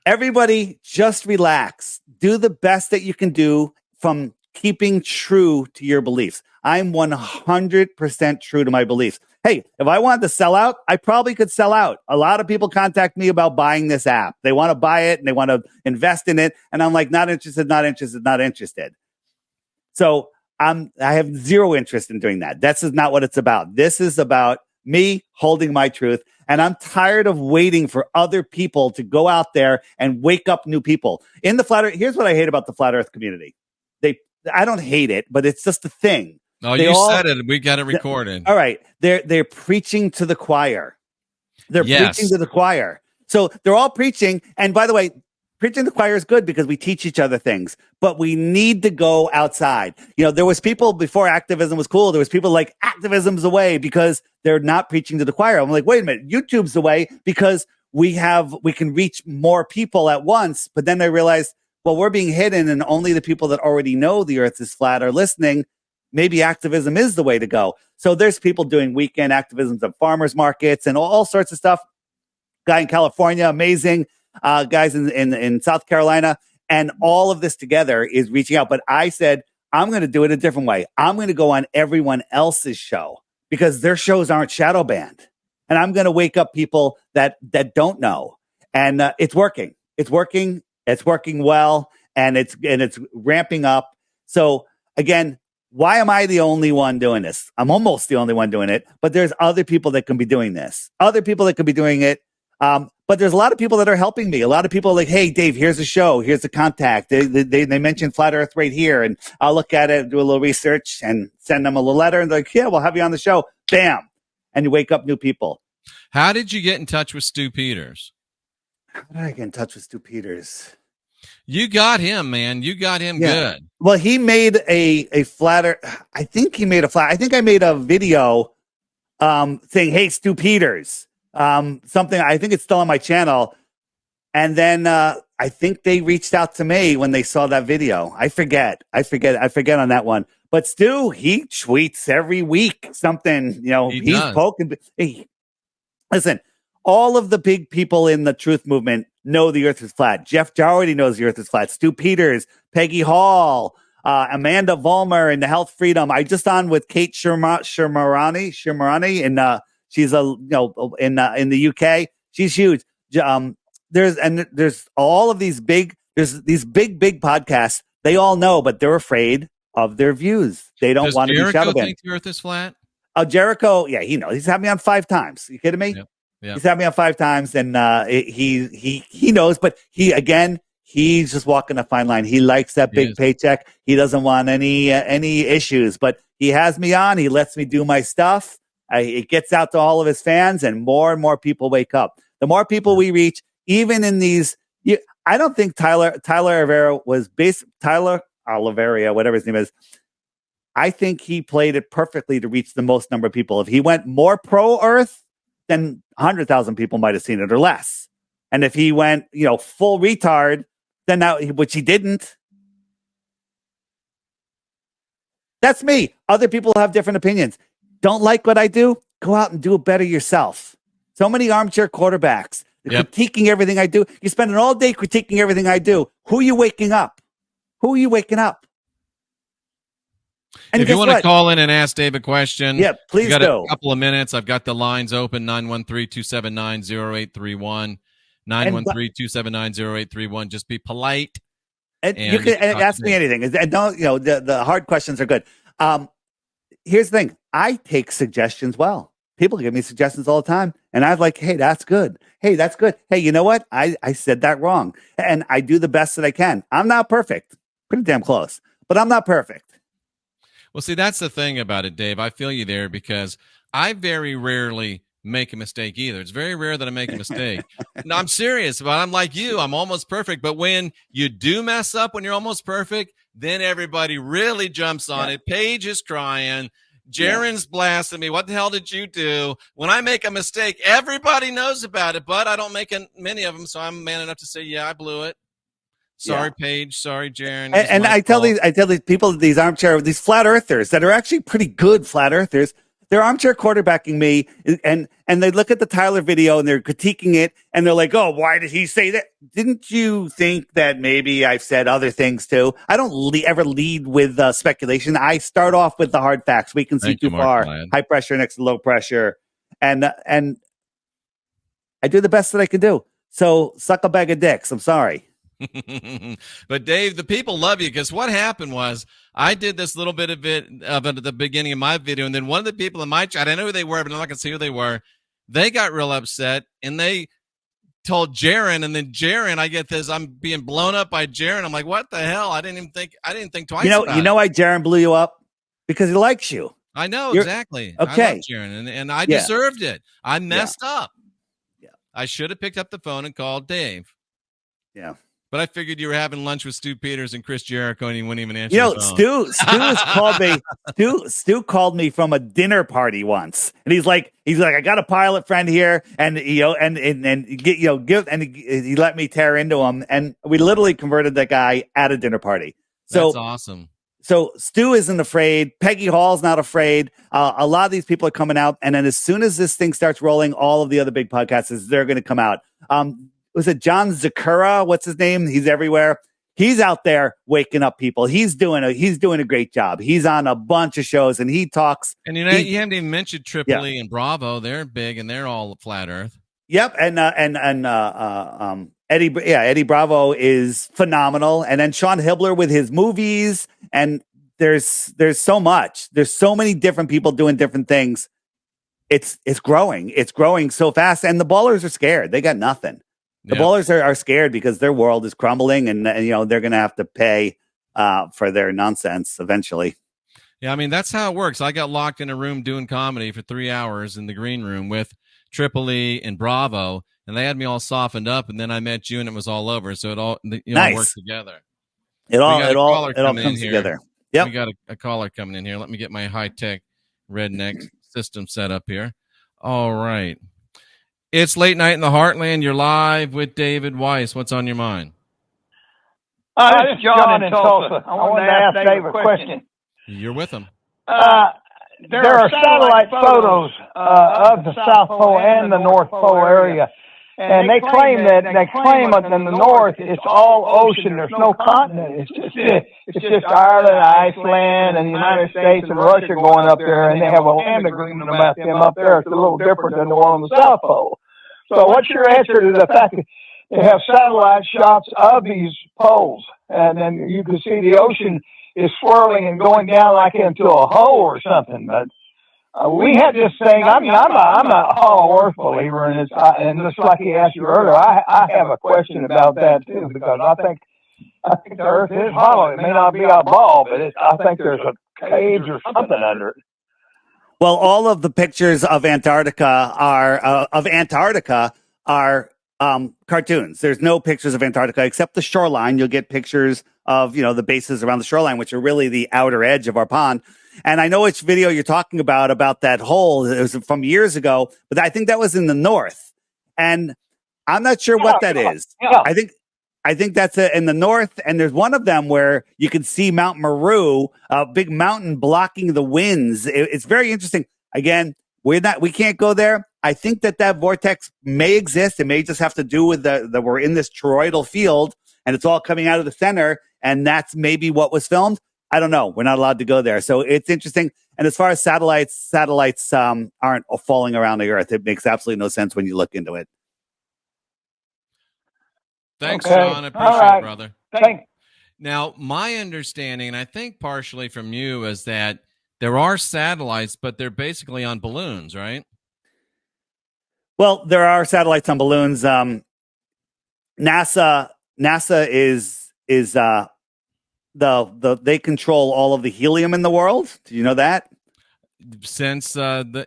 everybody just relax. Do the best that you can do from keeping true to your beliefs. I'm 100% true to my beliefs. Hey, if I wanted to sell out, I probably could sell out. A lot of people contact me about buying this app. They want to buy it and they want to invest in it. And I'm like, not interested, not interested, not interested. So I have zero interest in doing that. This is not what it's about. This is about me holding my truth. And I'm tired of waiting for other people to go out there and wake up new people. In the flat earth, here's what I hate about the flat earth community. I don't hate it, but it's just a thing. Oh, They you all, said it. We got it recorded. all right. They're preaching to the choir. They're preaching to the choir. So they're all preaching. And by the way, preaching to the choir is good because we teach each other things, but we need to go outside. There was people before activism was cool. There was people like activism's the way because they're not preaching to the choir. I'm like, wait a minute, YouTube's the way because we can reach more people at once. But then I realized, well, we're being hidden and only the people that already know the earth is flat are listening. Maybe activism is the way to go. So there's people doing weekend activisms at farmers markets and all sorts of stuff. Guy in California, amazing. Guys in South Carolina. And all of this together is reaching out. But I said, I'm going to do it a different way. I'm going to go on everyone else's show because their shows aren't shadow banned. And I'm going to wake up people that don't know. And it's working. It's working. It's working well. And it's ramping up. So again, why am I the only one doing this? I'm almost the only one doing it, but there's other people that can be doing this. Other people that can be doing it. But there's a lot of people that are helping me. A lot of people are like, hey, Dave, here's a show. Here's the contact. They mentioned Flat Earth right here. And I'll look at it, do a little research and send them a little letter. And they're like, yeah, we'll have you on the show. Bam. And you wake up new people. How did you get in touch with Stu Peters? How did I get in touch with Stu Peters? You got him, man. You got him good. Well, he made a flat earth. I think I made a video saying, hey, Stu Peters. Something, I think it's still on my channel. And then I think they reached out to me when they saw that video. I forget on that one. But Stu, he tweets every week something, he's poking. Hey, listen, all of the big people in the truth movement know the earth is flat. Jeff Doherty knows the earth is flat. Stu Peters, Peggy Hall, Amanda Vollmer in the Health Freedom. I just on with Kate Shirmarani, and she's in the UK. She's huge. There's all of these big podcasts. They all know, but they're afraid of their views. They don't want to be shadow banned. Think the earth is flat? Jericho, yeah, he knows. He's had me on 5 times. You kidding me? Yeah. He's had me on 5 times, and he knows. But he's just walking a fine line. He likes that big paycheck. He doesn't want any issues. But he has me on. He lets me do my stuff. It gets out to all of his fans, and more people wake up. The more people we reach, even in these, I don't think Tyler Oliveira was Tyler Oliveira, whatever his name is. I think he played it perfectly to reach the most number of people. If he went more pro-Earth, then 100,000 people might have seen it or less. And if he went, full retard, then which he didn't. That's me. Other people have different opinions. Don't like what I do? Go out and do it better yourself. So many armchair quarterbacks critiquing everything I do. You spend an all day critiquing everything I do. Who are you waking up? And if you want to call in and ask Dave a question, please got do. A couple of minutes. I've got the lines open, 913-279-0831, 913-279-0831. Just be polite. And you can ask me anything. And don't, the hard questions are good. Here's the thing. I take suggestions well. People give me suggestions all the time. And I'm like, hey, that's good. Hey, that's good. Hey, you know what? I said that wrong. And I do the best that I can. I'm not perfect. Pretty damn close. But I'm not perfect. Well, see, that's the thing about it, Dave. I feel you there because I very rarely make a mistake either. It's very rare that I make a mistake. No, I'm serious, but I'm like you. I'm almost perfect. But when you do mess up, when you're almost perfect, then everybody really jumps on it. Paige is crying. Jaren's blasting me. What the hell did you do? When I make a mistake, everybody knows about it, but I don't make many of them, so I'm man enough to say, yeah, I blew it. Sorry, Paige. Sorry, Jaren. And I tell these people, these flat earthers that are actually pretty good flat earthers, they're armchair quarterbacking me, and they look at the Tyler video and they're critiquing it, and they're like, "Oh, why did he say that? Didn't you think that maybe I've said other things too?" I don't ever lead with speculation. I start off with the hard facts. We can see too far. High pressure next to low pressure, and I do the best that I can do. So suck a bag of dicks. I'm sorry. But Dave, the people love you because what happened was I did this little bit of it at the beginning of my video, and then one of the people in my chat, I know who they were, but I'm not gonna say who they were. They got real upset and they told Jaren, and then Jaren, I get this, I'm being blown up by Jaren. I'm like, what the hell? I didn't think twice. You know why Jaren blew you up? because he likes you. I know, You're- exactly. Okay. I love Jaron, and I Yeah. deserved it. I messed up. Yeah. I should have picked up the phone and called Dave. Yeah. But I figured you were having lunch with Stu Peters and Chris Jericho, and he wouldn't even answer the phone. Stu has called me. Stu called me from a dinner party once, and he's like, I got a pilot friend here, and he let me tear into him, and we literally converted that guy at a dinner party. So that's awesome. So Stu isn't afraid. Peggy Hall's not afraid. A lot of these people are coming out, and then as soon as this thing starts rolling, all of the other big podcasts, they're going to come out. Was it John Zakura? What's his name? He's everywhere. He's out there waking up people. He's doing a great job. He's on a bunch of shows, and he talks. And you haven't even mentioned Tripoli and Bravo. They're big, and they're all flat Earth. Yep, and Eddie Bravo is phenomenal, and then Sean Hibbler with his movies, and there's so much. There's so many different people doing different things. It's growing. It's growing so fast, and the ballers are scared. They got nothing. The ballers are scared because their world is crumbling, and they're going to have to pay for their nonsense eventually. Yeah, I mean, that's how it works. I got locked in a room doing comedy for 3 hours in the green room with Tripoli and Bravo, and they had me all softened up, and then I met you, and it was all over. So it all nice. worked together. It all comes together. Yep. We got a caller coming in here. Let me get my high-tech redneck system set up here. All right. It's Late Night in the Heartland. You're live with David Weiss. What's on your mind? This is John in Tulsa. I wanted to ask Dave a question. You're with him. There are satellite photos of the South Pole and the North Pole area, and they claim that in the North it's all ocean. There's no continent. It's just Ireland, Iceland, and the United States and Russia going up there, and they have a land agreement about them up there. It's a little different than the one on the South Pole. So, what's your answer to the fact that they have satellite shots of these poles, and then you can see the ocean is swirling and going down like into a hole or something? But we had this thing. I mean, I'm a Hollow Earth believer, and just like he asked you earlier, I have a question about that too, because I think the Earth is hollow. It may not be a ball, but I think there's a cage or something under it. Well, all of the pictures of Antarctica are cartoons. There's no pictures of Antarctica except the shoreline. You'll get pictures of the bases around the shoreline, which are really the outer edge of our pond. And I know which video you're talking about that hole. It was from years ago, but I think that was in the north. And I'm not sure what that is. Yeah. I think that's in the north, and there's one of them where you can see Mount Meru, a big mountain blocking the winds. It's very interesting. Again, we can't go there. I think that vortex may exist. It may just have to do with that we're in this toroidal field, and it's all coming out of the center, and that's maybe what was filmed. I don't know. We're not allowed to go there, so it's interesting. And as far as satellites aren't falling around the Earth. It makes absolutely no sense when you look into it. Thanks, John. I appreciate it, brother. Thanks. Now, my understanding, and I think partially from you, is that there are satellites, but they're basically on balloons, right? Well, there are satellites on balloons. NASA is they control all of the helium in the world. Do you know that?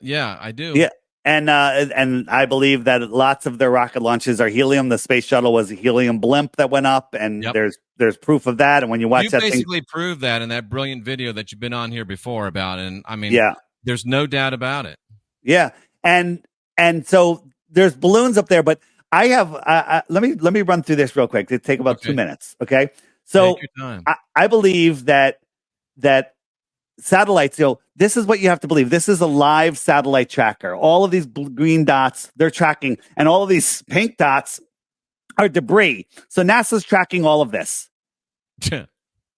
Yeah, I do. Yeah. And I believe that lots of their rocket launches are helium. The space shuttle was a helium blimp that went up, and there's proof of that. And when you watch you that, basically proved that in that brilliant video that you've been on here before about. And I mean, there's no doubt about it. Yeah, and so there's balloons up there, but I have. Let me run through this real quick. It'll take about 2 minutes. Okay, so take your time. I believe that satellites, this is what you have to believe. This is a live satellite tracker. All of these green dots, they're tracking, and all of these pink dots are debris. So NASA's tracking all of this.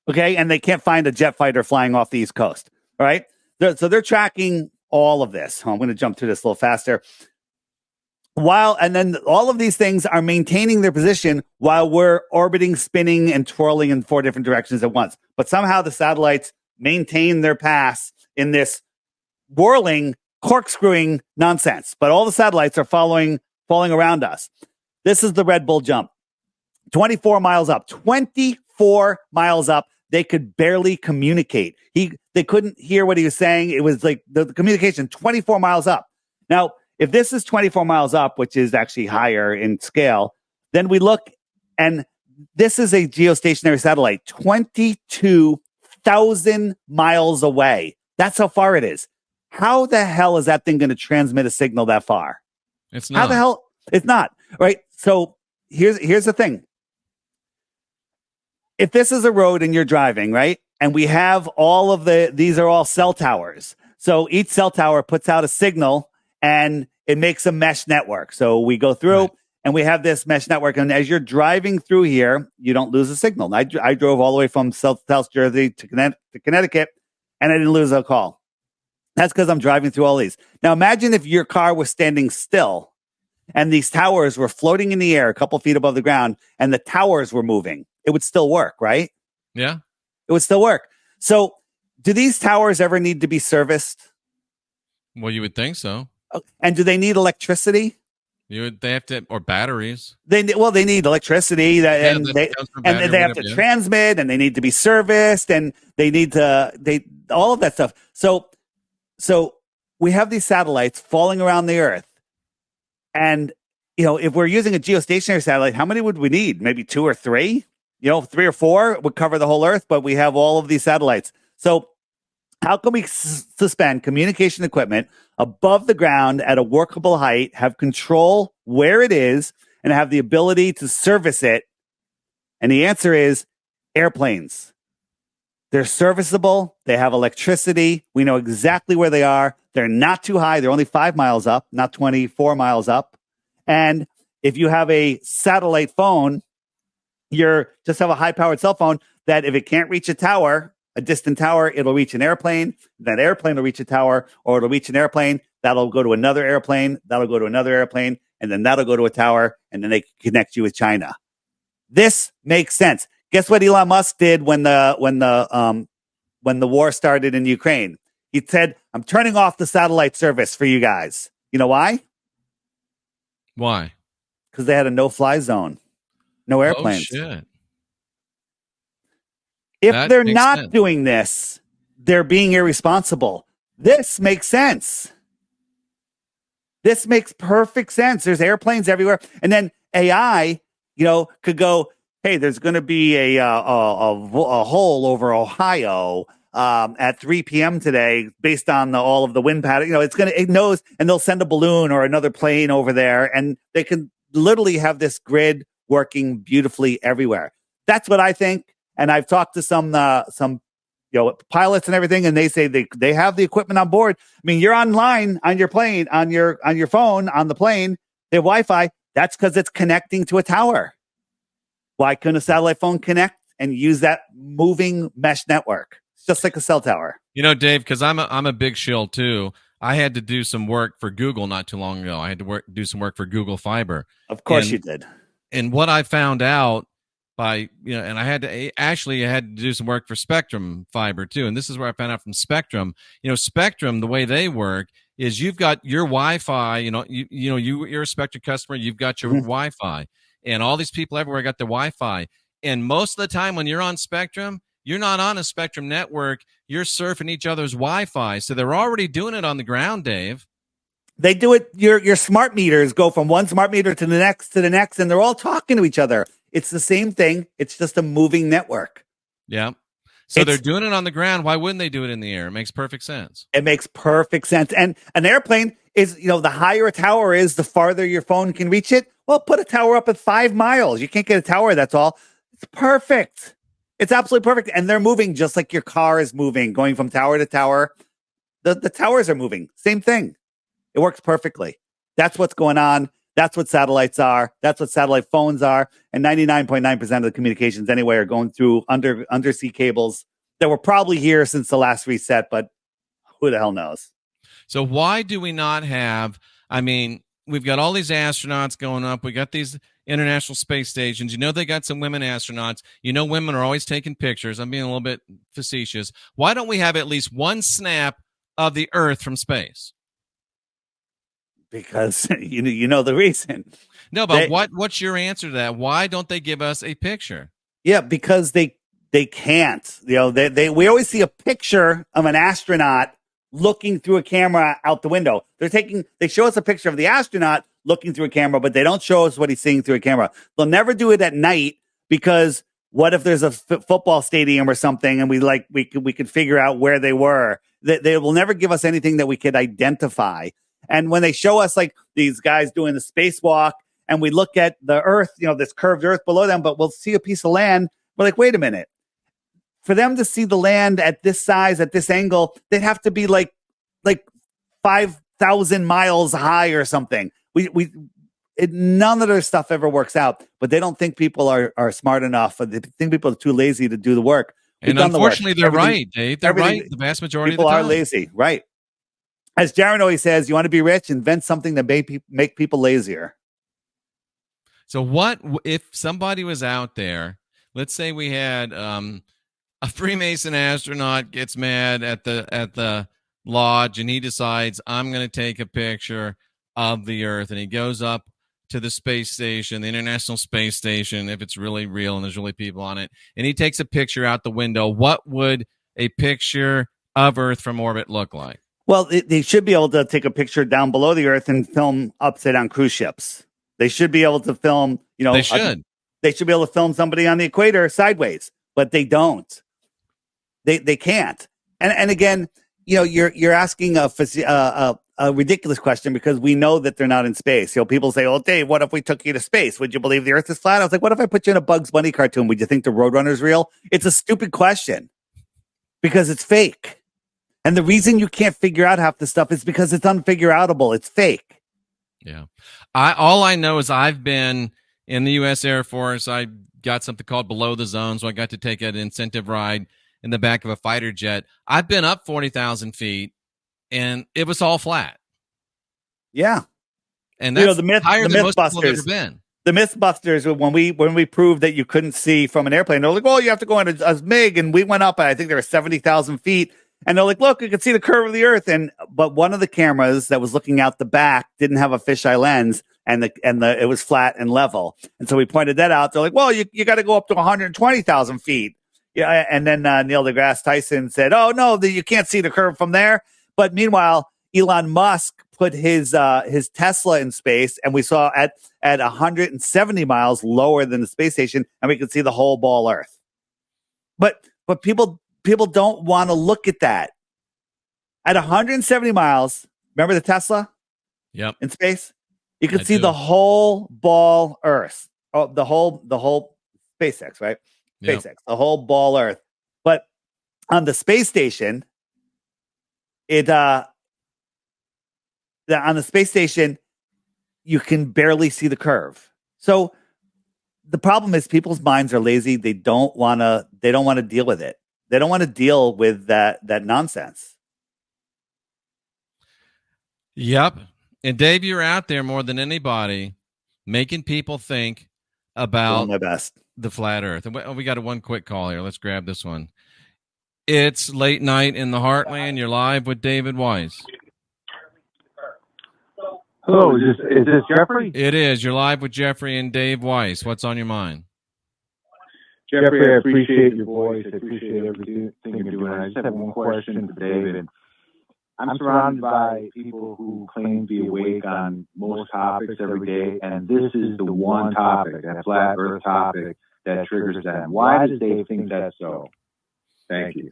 Okay, and they can't find a jet fighter flying off the East Coast. All right, so they're tracking all of this. I'm going to jump through this a little faster. And then all of these things are maintaining their position while we're orbiting, spinning, and twirling in 4 different directions at once. But somehow the satellites maintain their paths in this whirling, corkscrewing nonsense. But all the satellites are falling around us. This is the Red Bull jump. 24 miles up. 24 miles up. They could barely communicate. They couldn't hear what he was saying. It was like the communication 24 miles up. Now, if this is 24 miles up, which is actually higher in scale, then we look, and this is a geostationary satellite, 22,000 miles away. That's how far it is. How the hell is that thing going to transmit a signal that far? It's not. How the hell? It's not, right? So here's the thing. If this is a road and you're driving, right? And we have all of these are all cell towers. So each cell tower puts out a signal and it makes a mesh network. So we go through and we have this mesh network. And as you're driving through here, you don't lose a signal. I drove all the way from South Jersey to Connecticut, and I didn't lose a call. That's because I'm driving through all these. Now imagine if your car was standing still and these towers were floating in the air a couple feet above the ground and the towers were moving. It would still work, right? Yeah. It would still work. So do these towers ever need to be serviced? Well, you would think so. And do they need electricity? They have to, or batteries. They need electricity, and they have to transmit, and they need to be serviced, and they need to all of that stuff. So we have these satellites falling around the Earth, and if we're using a geostationary satellite, how many would we need? Maybe 2 or 3. 3 or 4 would cover the whole Earth, but we have all of these satellites. So how can we suspend communication equipment above the ground at a workable height, have control where it is, and have the ability to service it? And the answer is airplanes. They're serviceable. They have electricity. We know exactly where they are. They're not too high. They're only 5 miles up, not 24 miles up. And if you have a satellite phone, just have a high-powered cell phone that if it can't reach a tower, a distant tower, it'll reach an airplane. That airplane will reach a tower, or it'll reach an airplane. That'll go to another airplane. That'll go to another airplane, and then that'll go to a tower, and then they can connect you with China. This makes sense. Guess what Elon Musk did when the war started in Ukraine? He said, "I'm turning off the satellite service for you guys." You know why? Why? Because they had a no-fly zone. No airplanes. Oh, shit. If they're not doing this, they're being irresponsible. This makes sense. This makes perfect sense. There's airplanes everywhere. And then AI, could go, hey, there's going to be a hole over Ohio at 3 p.m. today based on all of the wind pattern. It knows, and they'll send a balloon or another plane over there, and they can literally have this grid working beautifully everywhere. That's what I think. And I've talked to some pilots and everything, and they say they have the equipment on board. I mean, you're online on your plane, on your phone, on the plane. They have Wi-Fi. That's because it's connecting to a tower. Why couldn't a satellite phone connect and use that moving mesh network? It's just like a cell tower. Dave, because I'm a big shill too. I had to do some work for Google not too long ago. I had to do some work for Google Fiber. Of course you did. And what I found out and I had to do some work for Spectrum Fiber too. And this is where I found out from Spectrum. Spectrum, the way they work is you've got your Wi-Fi. You're a Spectrum customer. You've got your Wi-Fi, and all these people everywhere got the Wi-Fi. And most of the time when you're on Spectrum, you're not on a Spectrum network. You're surfing each other's Wi-Fi. So they're already doing it on the ground, Dave. They do it. Your smart meters go from one smart meter to the next, and they're all talking to each other. It's the same thing. It's just a moving network. Yeah. So they're doing it on the ground. Why wouldn't they do it in the air? It makes perfect sense. It makes perfect sense. And an airplane is, the higher a tower is, the farther your phone can reach it. Well, put a tower up at 5 miles. You can't get a tower. That's all. It's perfect. It's absolutely perfect. And they're moving just like your car is moving, going from tower to tower. The towers are moving. Same thing. It works perfectly. That's what's going on. That's what satellites are. That's what satellite phones are. And 99.9% of the communications anyway are going through undersea cables that were probably here since the last reset, but who the hell knows? So why do we not have, we've got all these astronauts going up. We got these international space stations. They got some women astronauts. Women are always taking pictures. I'm being a little bit facetious. Why don't we have at least one snap of the Earth from space? Because you know the reason. No, but what's your answer to that? Why don't they give us a picture? Yeah, because they They can't. We always see a picture of an astronaut looking through a camera out the window. They show us a picture of the astronaut looking through a camera, but they don't show us what he's seeing through a camera. They'll never do it at night because what if there's a football stadium or something and we could figure out where they were? They will never give us anything that we could identify. And when they show us like these guys doing the spacewalk and we look at the Earth, this curved Earth below them, but we'll see a piece of land. We're like, wait a minute. For them to see the land at this size, at this angle, they'd have to be like 5,000 miles high or something. None of their stuff ever works out, but they don't think people are smart enough. They think people are too lazy to do the work. And unfortunately, they're right, Dave. They're right. The vast majority of the time. People are lazy, right? As Jaron always says, you want to be rich, invent something that make people lazier. So what if somebody was out there, let's say we had a Freemason astronaut gets mad at the lodge and he decides, I'm going to take a picture of the Earth, and he goes up to the space station, the International Space Station, if it's really real and there's really people on it, and he takes a picture out the window. What would a picture of Earth from orbit look like? Well, they should be able to take a picture down below the Earth and film upside down cruise ships. They should be able to film, they should. They should be able to film somebody on the equator sideways, but they don't. They can't. And again, you're asking a ridiculous question because we know that they're not in space. People say, "Oh, Dave, what if we took you to space? Would you believe the Earth is flat?" I was like, "What if I put you in a Bugs Bunny cartoon? Would you think the Roadrunner's real?" It's a stupid question because it's fake. And the reason you can't figure out half the stuff is because it's unfigureoutable. It's fake. Yeah. All I know is I've been in the U.S. Air Force. I got something called Below the Zone, so I got to take an incentive ride in the back of a fighter jet. I've been up 40,000 feet, and it was all flat. Yeah. And that's higher than most people have ever been. The Mythbusters, when we proved that you couldn't see from an airplane, they're like, well, you have to go on a MiG, and we went up, I think there were 70,000 feet, and they're like, look, you can see the curve of the Earth, but one of the cameras that was looking out the back didn't have a fisheye lens, and it was flat and level, and so we pointed that out. They're like, well, you got to go up to 120,000 feet. Yeah, and then Neil deGrasse Tyson said, "Oh no, you can't see the curve from there." But meanwhile, Elon Musk put his Tesla in space, and we saw at 170 miles lower than the space station, and we could see the whole ball Earth. But people don't want to look at that. At 170 miles, remember the Tesla? Yep. In space, you could see the whole ball Earth. Oh, the whole SpaceX, right? SpaceX, yep. The whole ball Earth. But on the space station, on the space station, you can barely see the curve. So the problem is people's minds are lazy. They don't want to deal with it. They don't want to deal with that nonsense. Yep. And Dave, you're out there more than anybody making people think about my best. The flat Earth. And we got one quick call here. Let's grab this one. It's late night in the Heartland. You're live with David Weiss. Hello, is this Jeffrey? It is. You're live with Jeffrey and Dave Weiss. What's on your mind? Jeffrey, I appreciate your voice. I appreciate everything you're doing. I just have one question for David. I'm surrounded by people who claim to be awake on most topics every day, and this is the one topic, that flat Earth topic, that triggers them. Why does Dave think that's so? Thank you.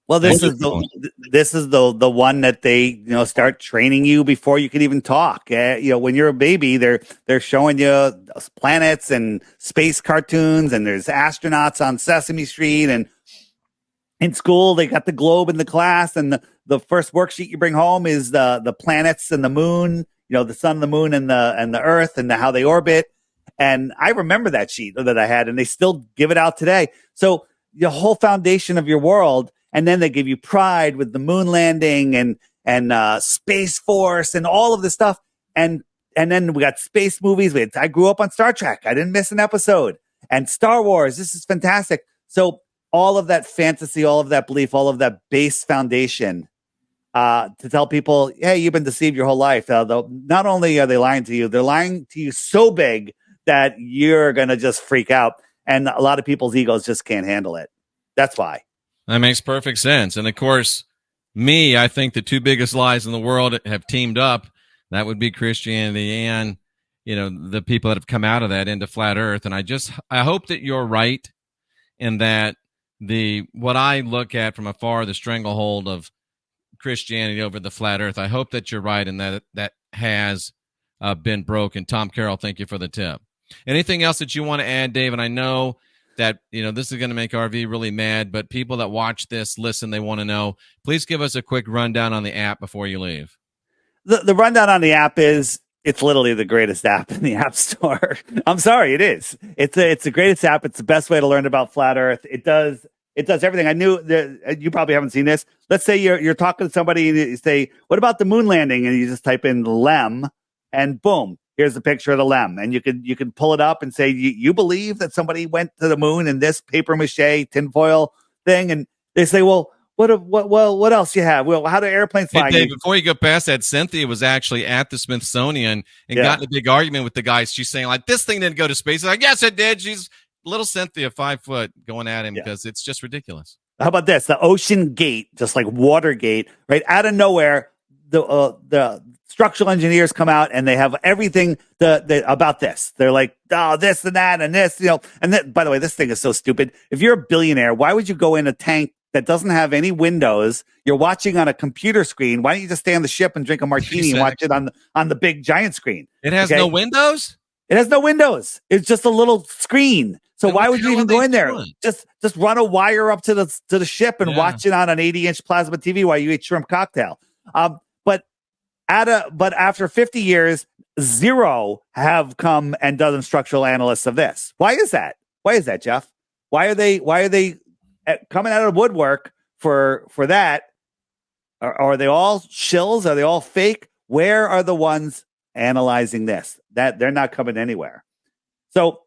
Well, this is the one that they start training you before you can even talk. When you're a baby, they're showing you planets and space cartoons, and there's astronauts on Sesame Street, and in school they got the globe in the class, and the first worksheet you bring home is the planets and the moon, the sun, the moon, and the Earth, and how they orbit. And I remember that sheet that I had, and they still give it out today. So the whole foundation of your world. And then they give you Pride with the moon landing and Space Force and all of this stuff. And then we got space movies. I grew up on Star Trek. I didn't miss an episode. And Star Wars. This is fantastic. So all of that fantasy, all of that belief, all of that base foundation to tell people, hey, you've been deceived your whole life. Though not only are they lying to you, they're lying to you so big that you're going to just freak out. And a lot of people's egos just can't handle it. That's why. That makes perfect sense. And of course, I think the two biggest lies in the world have teamed up. That would be Christianity and, the people that have come out of that into flat earth. And I hope that you're right in that what I look at from afar, the stranglehold of Christianity over the flat earth, I hope that you're right in that has been broken. Tom Carroll, thank you for the tip. Anything else that you want to add, Dave? And I know that, this is going to make RV really mad, but people that watch this, listen, they want to know. Please give us a quick rundown on the app before you leave. The rundown on the app is it's literally the greatest app in the App Store. I'm sorry, it is. It's the greatest app. It's the best way to learn about flat Earth. It does everything. I knew that you probably haven't seen this. Let's say you're talking to somebody and you say, "What about the moon landing?" And you just type in LEM, and boom, here's the picture of the LEM. And you can pull it up and say, "You believe that somebody went to the moon in this paper mache tinfoil thing?" And they say, "Well, what else you have? Well, how do airplanes fly?" Hey, Dave, before you go past that, Cynthia was actually at the Smithsonian and got in a big argument with the guys. She's saying, like, this thing didn't go to space. She's like, yes, it did. She's little Cynthia, 5 foot, going at him because it's just ridiculous. How about this? The Ocean Gate, just like Watergate, right out of nowhere, the structural engineers come out and they have everything about this. They're like, oh, this and that and this, And by the way, this thing is so stupid. If you're a billionaire, why would you go in a tank that doesn't have any windows? You're watching on a computer screen. Why don't you just stay on the ship and drink a martini and watch it on the big giant screen? It has no windows? It has no windows. It's just a little screen. So why would you even go in there? Just run a wire up to the ship and watch it on an 80-inch plasma TV while you eat shrimp cocktail. But after 50 years, zero have come and done structural analysts of this. Why is that? Why is that, Jeff? Why are they coming out of the woodwork for that? Are they all shills? Are they all fake? Where are the ones analyzing this? That they're not coming anywhere. So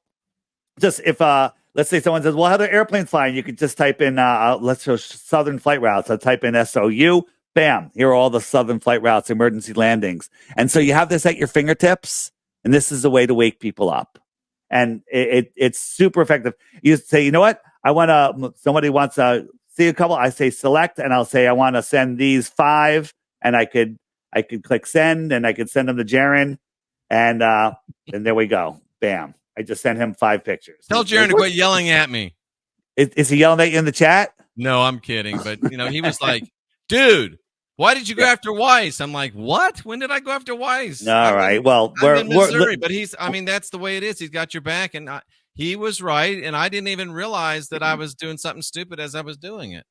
just if let's say someone says, well, how do airplanes fly? And you could just type in let's show southern flight routes. I'll type in SOU. Bam, here are all the southern flight routes, emergency landings. And so you have this at your fingertips, and this is a way to wake people up. And it's super effective. You say, you know what? Somebody wants to see a couple. I say select, and I'll say I want to send these 5, and I could click send, and I could send them to Jaron, and there we go. Bam. I just sent him 5 pictures. Tell Jaron to quit yelling at me. Is he yelling at you in the chat? No, I'm kidding. But, he was like, dude, why did you go after Weiss? I'm like, what? When did I go after Weiss? All right. Well, we're in Missouri, but that's the way it is. He's got your back. And he was right. And I didn't even realize that I was doing something stupid as I was doing it.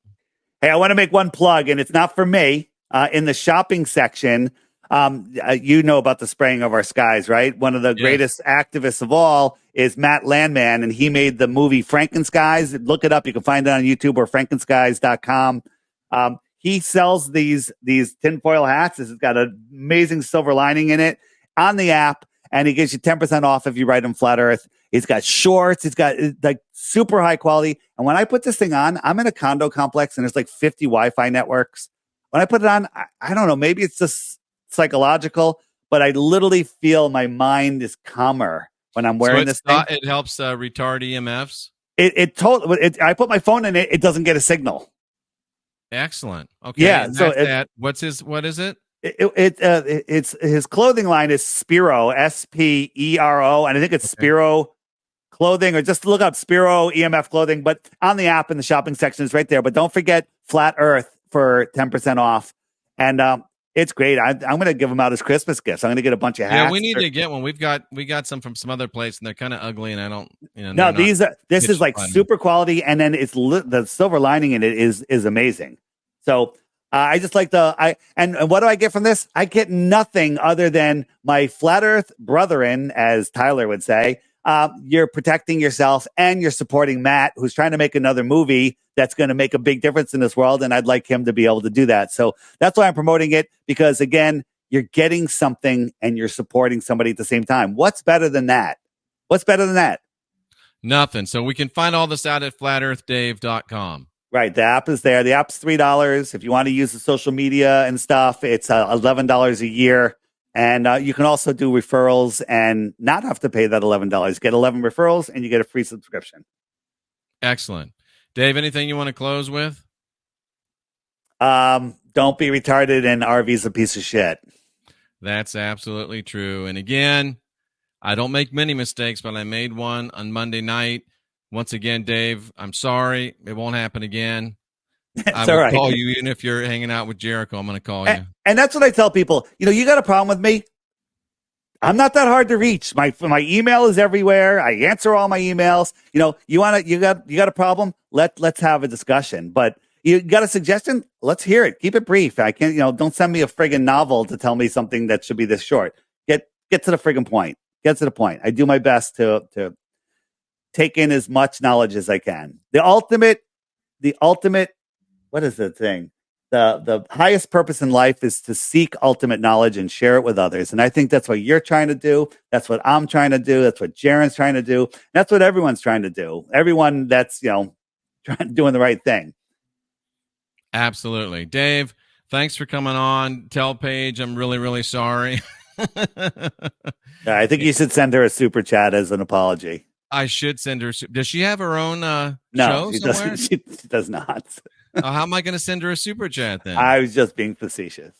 Hey, I want to make one plug, and it's not for me. In the shopping section, you know about the spraying of our skies, right? One of the greatest activists of all is Matt Landman, and he made the movie Frankenskies. Look it up. You can find it on YouTube or frankenskies.com. He sells these tinfoil hats. It's got an amazing silver lining in it on the app, and he gives you 10% off if you write him Flat Earth. He's got shorts. He's got like super high quality. And when I put this thing on, I'm in a condo complex, and there's like 50 Wi-Fi networks. When I put it on, I don't know, maybe it's just psychological, but I literally feel my mind is calmer when I'm wearing this thing. It helps retard EMFs? I put my phone in it, it doesn't get a signal. Excellent. Okay. Yeah. So what is it? It's his clothing line is Spiro, Spero, and I think it's Spiro clothing, or just look up Spiro EMF clothing. But on the app in the shopping section is right there. But don't forget Flat Earth for 10% off. And it's great. I'm going to give them out as Christmas gifts. I'm going to get a bunch of hats. Yeah, we need to get one. We got some from some other place, and they're kind of ugly, and I don't. No, this is like super quality, and then it's the silver lining in it is amazing. So I just like and what do I get from this? I get nothing other than my Flat Earth brethren, as Tyler would say. You're protecting yourself, and you're supporting Matt, who's trying to make another movie that's going to make a big difference in this world. And I'd like him to be able to do that. So that's why I'm promoting it, because again, you're getting something and you're supporting somebody at the same time. What's better than that? Nothing. So we can find all this out at flatearthdave.com. Right. The app is there. The app's $3. If you want to use the social media and stuff, it's $11 a year. And you can also do referrals and not have to pay that $11. Get 11 referrals and you get a free subscription. Excellent. Dave, anything you want to close with? Don't be retarded, and RV's a piece of shit. That's absolutely true. And again, I don't make many mistakes, but I made one on Monday night. Once again, Dave, I'm sorry. It won't happen again. I will call you, even if you're hanging out with Jericho. I'm going to call you. And that's what I tell people. You got a problem with me? I'm not that hard to reach. My email is everywhere. I answer all my emails. You got a problem? Let's have a discussion. But you got a suggestion? Let's hear it. Keep it brief. I can't. Don't send me a friggin' novel to tell me something that should be this short. Get to the friggin' point. Get to the point. I do my best to take in as much knowledge as I can. The ultimate. What is the thing? The highest purpose in life is to seek ultimate knowledge and share it with others. And I think that's what you're trying to do. That's what I'm trying to do. That's what Jaren's trying to do. That's what everyone's trying to do. Everyone that's, doing the right thing. Absolutely. Dave, thanks for coming on. Tell Paige I'm really, really sorry. I think you should send her a super chat as an apology. I should send her. Does she have her own no, show she somewhere? Doesn't. She does not. How am I going to send her a super chat then? I was just being facetious.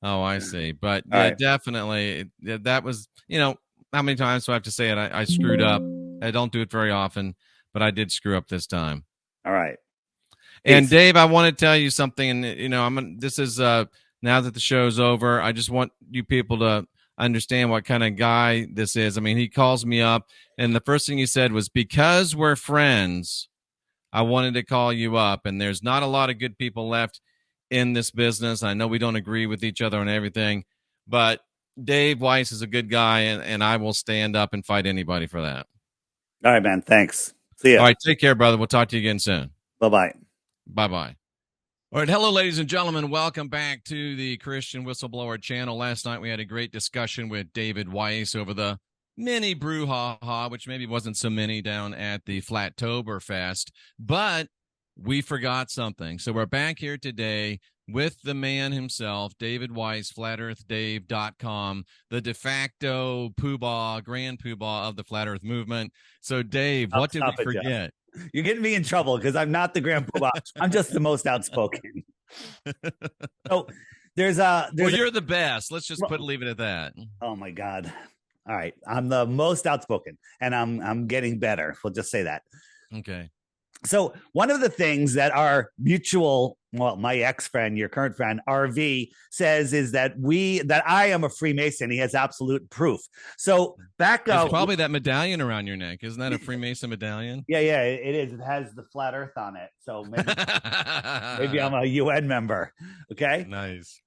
Oh, I see. But right. Definitely, that was, how many times do I have to say it? I screwed up. I don't do it very often, but I did screw up this time. All right. And Dave, I want to tell you something. And, this is now that the show's over, I just want you people to understand what kind of guy this is. I mean, he calls me up, and the first thing he said was, because we're friends, I wanted to call you up, and there's not a lot of good people left in this business. I know we don't agree with each other on everything, but Dave Weiss is a good guy, and I will stand up and fight anybody for that. All right, man. Thanks. See ya. All right. Take care, brother. We'll talk to you again soon. Bye-bye. Bye-bye. All right. Hello, ladies and gentlemen. Welcome back to the Christian Whistleblower channel. Last night we had a great discussion with David Weiss over the mini brouhaha, which maybe wasn't so many down at the Flattoberfest, but we forgot something. So we're back here today with the man himself, David Weiss, FlatEarthDave.com, the de facto grand poobah of the Flat Earth movement. So, Dave, what did we forget? You're getting me in trouble because I'm not the grand poobah. I'm just the most outspoken. So you're the best. Let's just leave it at that. Oh my God. All right. I'm the most outspoken, and I'm getting better. We'll just say that. Okay. So one of the things that our mutual, my ex-friend, your current friend, RV, says is that I am a Freemason. He has absolute proof. So back up. There's probably that medallion around your neck. Isn't that a Freemason medallion? Yeah, it is. It has the flat earth on it. So maybe I'm a UN member. Okay. Nice.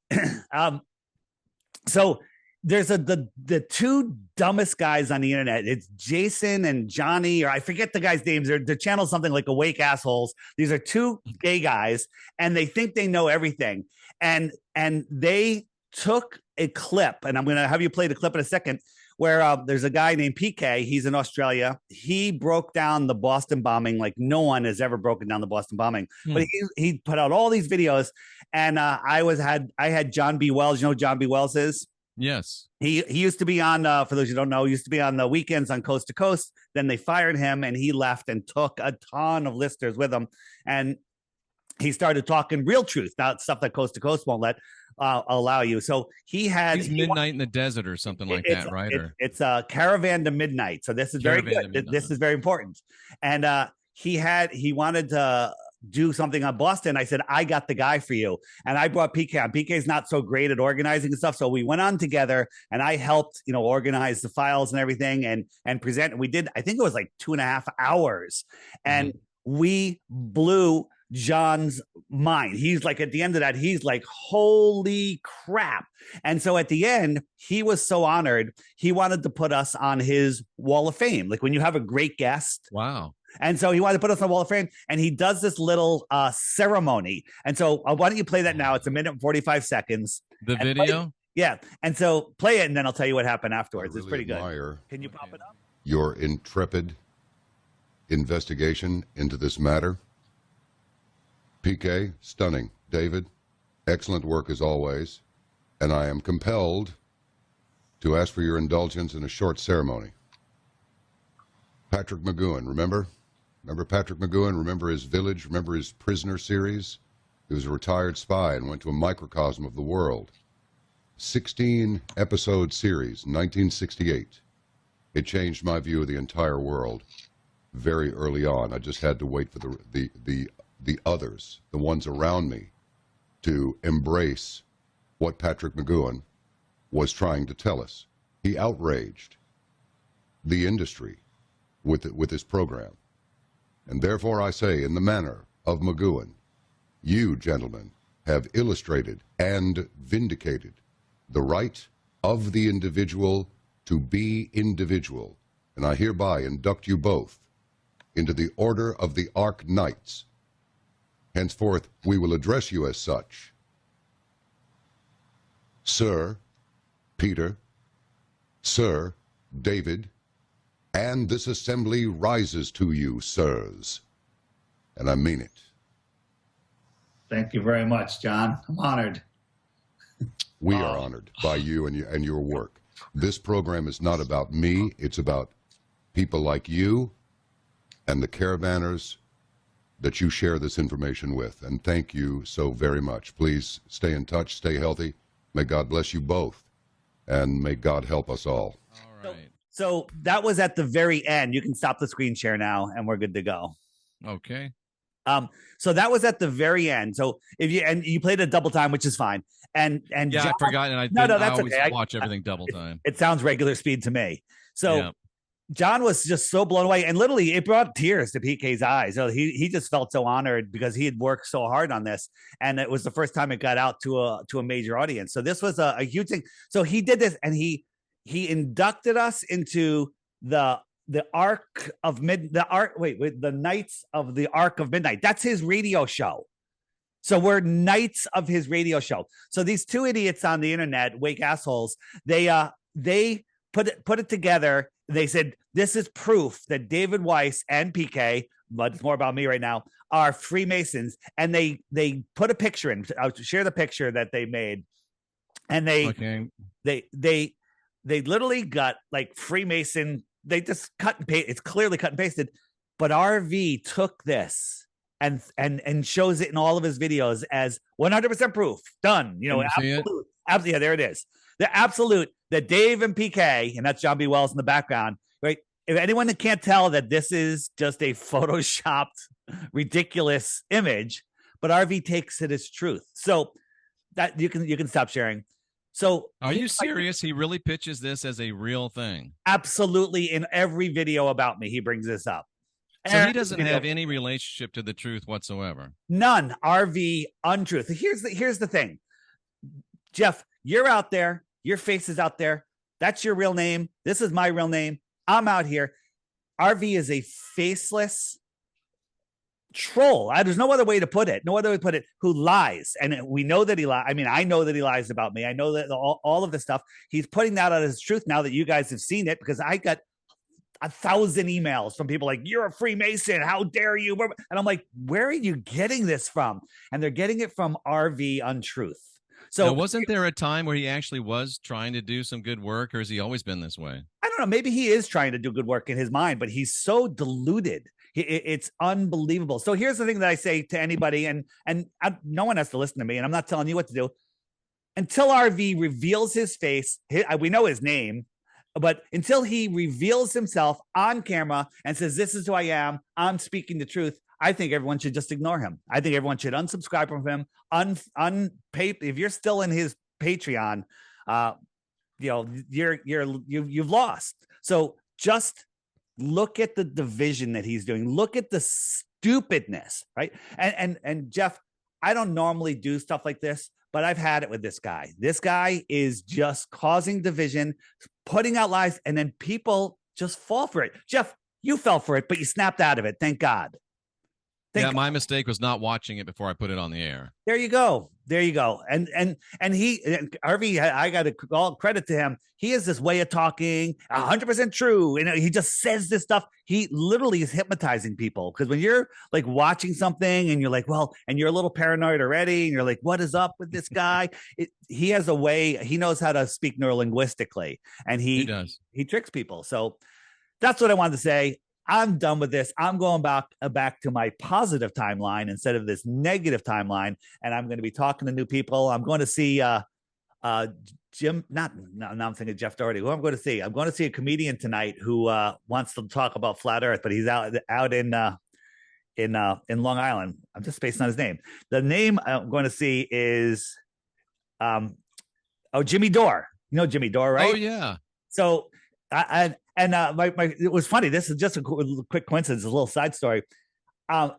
So there's the two dumbest guys on the internet. It's Jason and Johnny, or I forget the guys' names. Their channel something like Awake Assholes. These are two gay guys, and they think they know everything. And they took a clip, and I'm going to have you play the clip in a second, where there's a guy named PK. He's in Australia. He broke down the Boston bombing like no one has ever broken down the Boston bombing. But he put out all these videos, and I had John B. Wells. You know who John B. Wells is? Yes. He used to be on, for those who don't know, used to be on the weekends on Coast to Coast. Then they fired him, and he left and took a ton of listeners with him. And he started talking real truth, not stuff that Coast to Coast won't let allow you. So he's Midnight in the Desert or something like that, right? It's a Caravan to Midnight. So this is very good. This is very important. And he wanted to do something on Boston. I said, I got the guy for you. And I brought PK on. PK's not so great at organizing and stuff. So we went on together, and I helped, organize the files and everything and present. We did, I think it was like 2.5 hours. And we blew John's mind. He's like, at the end of that, he's like, holy crap. And so at the end, he was so honored. He wanted to put us on his wall of fame. Like when you have a great guest. Wow. And so he wanted to put us on the wall of fame, and he does this little ceremony. And so why don't you play that now? It's 1 minute and 45 seconds. The video? Yeah. And so play it, and then I'll tell you what happened afterwards. It's pretty good. Can you pop it up? Your intrepid investigation into this matter. PK, stunning. David, excellent work as always. And I am compelled to ask for your indulgence in a short ceremony. Patrick McGowan, remember? Remember Patrick McGowan? Remember his Village? Remember his Prisoner series? He was a retired spy and went to a microcosm of the world. 16-episode series, 1968. It changed my view of the entire world very early on. I just had to wait for the others, the ones around me, to embrace what Patrick McGowan was trying to tell us. He outraged the industry with his program. And therefore I say, in the manner of McGowan, you, gentlemen, have illustrated and vindicated the right of the individual to be individual. And I hereby induct you both into the Order of the Ark Knights. Henceforth, we will address you as such. Sir Peter, Sir David, and this assembly rises to you, sirs. And I mean it. Thank you very much, John. I'm honored. We are honored by you and your work. This program is not about me. It's about people like you and the caravanners that you share this information with. And thank you so very much. Please stay in touch, stay healthy. May God bless you both, and may God help us all. All right. So that was at the very end. You can stop the screen share now, and we're good to go. Okay. So that was at the very end. So if you played a double time, which is fine. And yeah, John, I forgot, and I always watch everything double time. It sounds regular speed to me. So yeah. John was just so blown away, and literally it brought tears to PK's eyes. So he just felt so honored because he had worked so hard on this, and it was the first time it got out to a major audience. So this was a huge thing. So he did this, and he inducted us into the Ark of the Knights of the Ark of Midnight. That's his radio show. So we're knights of his radio show. So these two idiots on the internet, wake assholes, they put it together. They said, this is proof that David Weiss and PK, but it's more about me right now, are Freemasons. And they put a picture in. I'll share the picture that they made. And they literally got like Freemason. They just cut and paste. It's clearly cut and pasted. But RV took this and shows it in all of his videos as 100% proof. Done. You know, absolute. Yeah, there it is. The absolute that Dave and PK, and that's John B. Wells in the background, right? If anyone that can't tell that this is just a photoshopped, ridiculous image, but RV takes it as truth. So that you can stop sharing. So are you serious? He really pitches this as a real thing. Absolutely. In every video about me, he brings this up. So he doesn't have any relationship to the truth whatsoever. None. RV untruth. Here's the thing. Jeff, you're out there. Your face is out there. That's your real name. This is my real name. I'm out here. RV is a faceless troll. There's no other way to put it. No other way to put it. Who lies. And we know that he lies. I mean, I know that he lies about me. I know that all of this stuff. He's putting that out as truth now that you guys have seen it, because I got 1,000 emails from people like, you're a Freemason. How dare you? And I'm like, where are you getting this from? And they're getting it from RV Untruth. So now, wasn't there a time where he actually was trying to do some good work, or has he always been this way? I don't know. Maybe he is trying to do good work in his mind, but he's so deluded. It's unbelievable. So here's the thing that I say to anybody, and no one has to listen to me, and I'm not telling you what to do. Until RV reveals his face, we know his name, but until he reveals himself on camera and says, this is who I am, I'm speaking the truth, I think everyone should just ignore him. I think everyone should unsubscribe from him. If you're still in his Patreon, you've lost. So just look at the division that he's doing. Look at the stupidness, right? And Jeff, I don't normally do stuff like this, but I've had it with this guy. This guy is just causing division, putting out lies, and then people just fall for it. Jeff, you fell for it, but you snapped out of it. Thank God. My mistake was not watching it before I put it on the air. There you go. And RV, I got to call credit to him. He has this way of talking, 100% true. And he just says this stuff. He literally is hypnotizing people, because when you're like watching something and you're like, well, and you're a little paranoid already, and you're like, what is up with this guy? He has a way. He knows how to speak neurolinguistically, and he does. He tricks people. So that's what I wanted to say. I'm done with this. I'm going back to my positive timeline instead of this negative timeline. And I'm going to be talking to new people. I'm going to see Jim. Now I'm thinking Jeff Doherty. Who I'm going to see? I'm going to see a comedian tonight who wants to talk about flat Earth, but he's out in Long Island. I'm just spacing on his name. The name I'm going to see is Jimmy Dore. You know Jimmy Dore, right? Oh yeah. So it was funny. This is just a quick coincidence, a little side story. So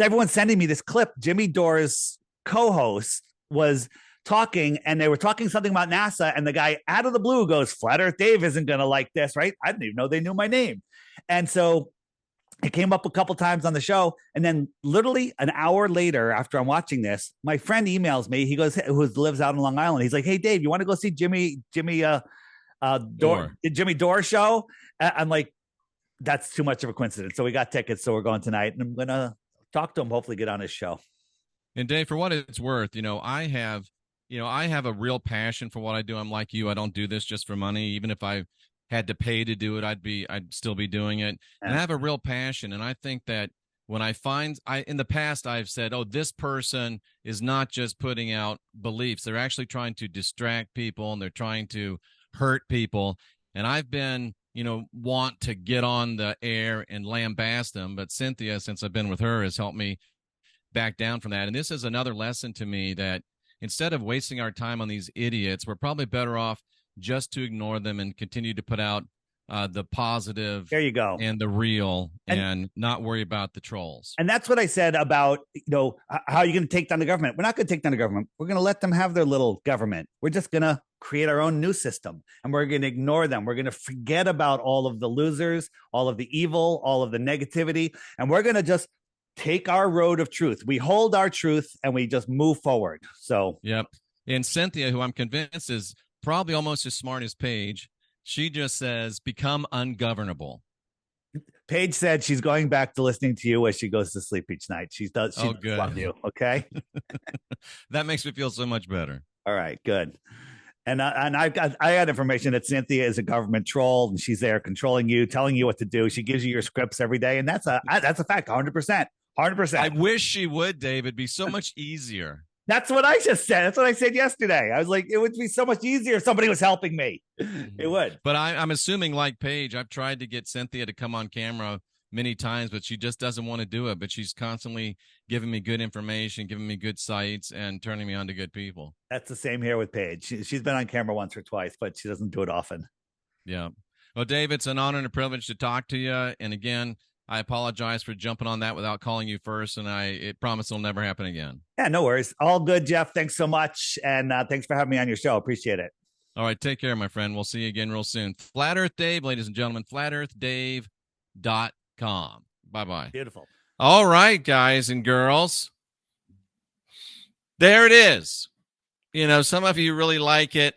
everyone's sending me this clip. Jimmy Dore's co-host was talking, and they were talking something about NASA, and the guy out of the blue goes, "Flat Earth Dave isn't going to like this," right? I didn't even know they knew my name. And so it came up a couple times on the show. And then literally an hour later, after I'm watching this, my friend emails me. He goes, who lives out in Long Island. He's like, "Hey, Dave, you want to go see Jimmy Dore show?" I'm like, that's too much of a coincidence. So we got tickets. So we're going tonight, and I'm going to talk to him, hopefully get on his show. And Dave, for what it's worth, I have a real passion for what I do. I'm like you. I don't do this just for money. Even if I had to pay to do it, I'd still be doing it. And I have a real passion. And I think that when in the past, I've said, oh, this person is not just putting out beliefs. They're actually trying to distract people, and they're trying to hurt people. And I've been, want to get on the air and lambast them. But Cynthia, since I've been with her, has helped me back down from that. And this is another lesson to me that instead of wasting our time on these idiots, we're probably better off just to ignore them and continue to put out the positive, there you go, and the real, and not worry about the trolls. And that's what I said about, how are you going to take down the government? We're not going to take down the government. We're going to let them have their little government. We're just going to create our own new system, and we're going to ignore them. We're going to forget about all of the losers, all of the evil, all of the negativity, and we're going to just take our road of truth. We hold our truth, and we just move forward. So, yep. And Cynthia, who I'm convinced is probably almost as smart as Paige, she just says, become ungovernable. Paige said she's going back to listening to you as she goes to sleep each night. She does love you. Okay. That makes me feel so much better. All right, good. And I had information that Cynthia is a government troll, and she's there controlling you, telling you what to do. She gives you your scripts every day, and that's a fact, 100%. I wish she would, Dave. It'd be so much easier. That's what I just said. That's what I said yesterday. I was like, it would be so much easier if somebody was helping me. It would. But I'm assuming, like Paige, I've tried to get Cynthia to come on camera many times, but she just doesn't want to do it. But she's constantly giving me good information, giving me good sites, and turning me on to good people. That's the same here with Paige. She's been on camera once or twice, but she doesn't do it often. Yeah. Well, Dave, it's an honor and a privilege to talk to you. And again, I apologize for jumping on that without calling you first, and I promise it'll never happen again. Yeah, no worries. All good, Jeff. Thanks so much, and thanks for having me on your show. Appreciate it. All right, take care, my friend. We'll see you again real soon. Flat Earth Dave, ladies and gentlemen, flatearthdave.com. Bye-bye. Beautiful. All right, guys and girls. There it is. Some of you really like it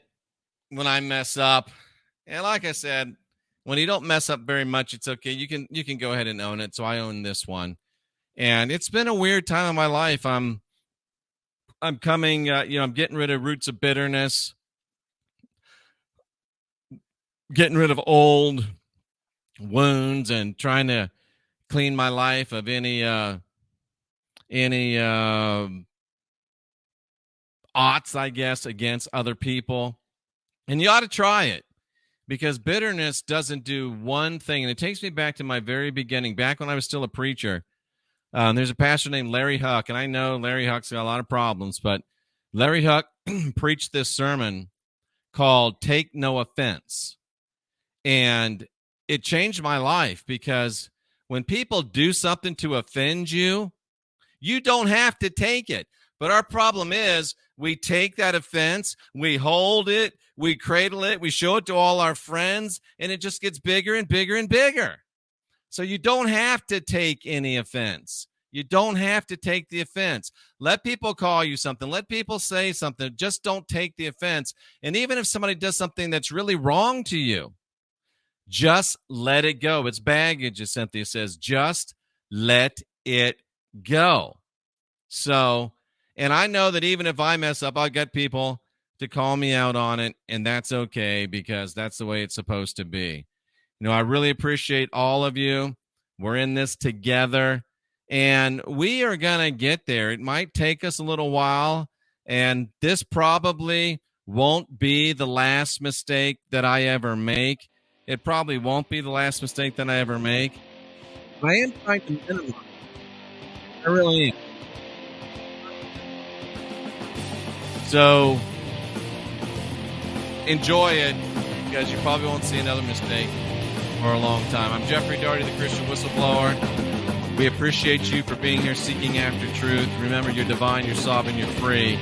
when I mess up. And like I said, when you don't mess up very much, it's okay. You can go ahead and own it. So I own this one. And it's been a weird time in my life. I'm coming, I'm getting rid of roots of bitterness, getting rid of old wounds, and trying to clean my life of any oughts, I guess, against other people. And you ought to try it, because bitterness doesn't do one thing. And it takes me back to my very beginning, back when I was still a preacher. There's a pastor named Larry Huck, and I know Larry Huck's got a lot of problems, but Larry Huck preached this sermon called Take No Offense. And it changed my life, because when people do something to offend you, you don't have to take it. But our problem is we take that offense, we hold it, we cradle it, we show it to all our friends, and it just gets bigger and bigger and bigger. So you don't have to take any offense. You don't have to take the offense. Let people call you something. Let people say something. Just don't take the offense. And even if somebody does something that's really wrong to you, just let it go. It's baggage, as Cynthia says. Just let it go. So, and I know that even if I mess up, I'll get people to call me out on it, and that's okay, because that's the way it's supposed to be. I really appreciate all of you. We're in this together, and we are going to get there. It might take us a little while, and this probably won't be the last mistake that I ever make. It probably won't be the last mistake that I ever make. But I am trying to minimize. I really am. So enjoy it, because you probably won't see another mistake for a long time. I'm Jeffrey Daugherty, the Christian Whistleblower. We appreciate you for being here seeking after truth. Remember, you're divine, you're sovereign, you're free.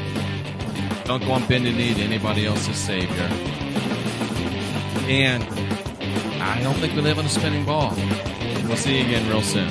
Don't go on bending knee to anybody else's savior. And I don't think we live on a spinning ball. We'll see you again real soon.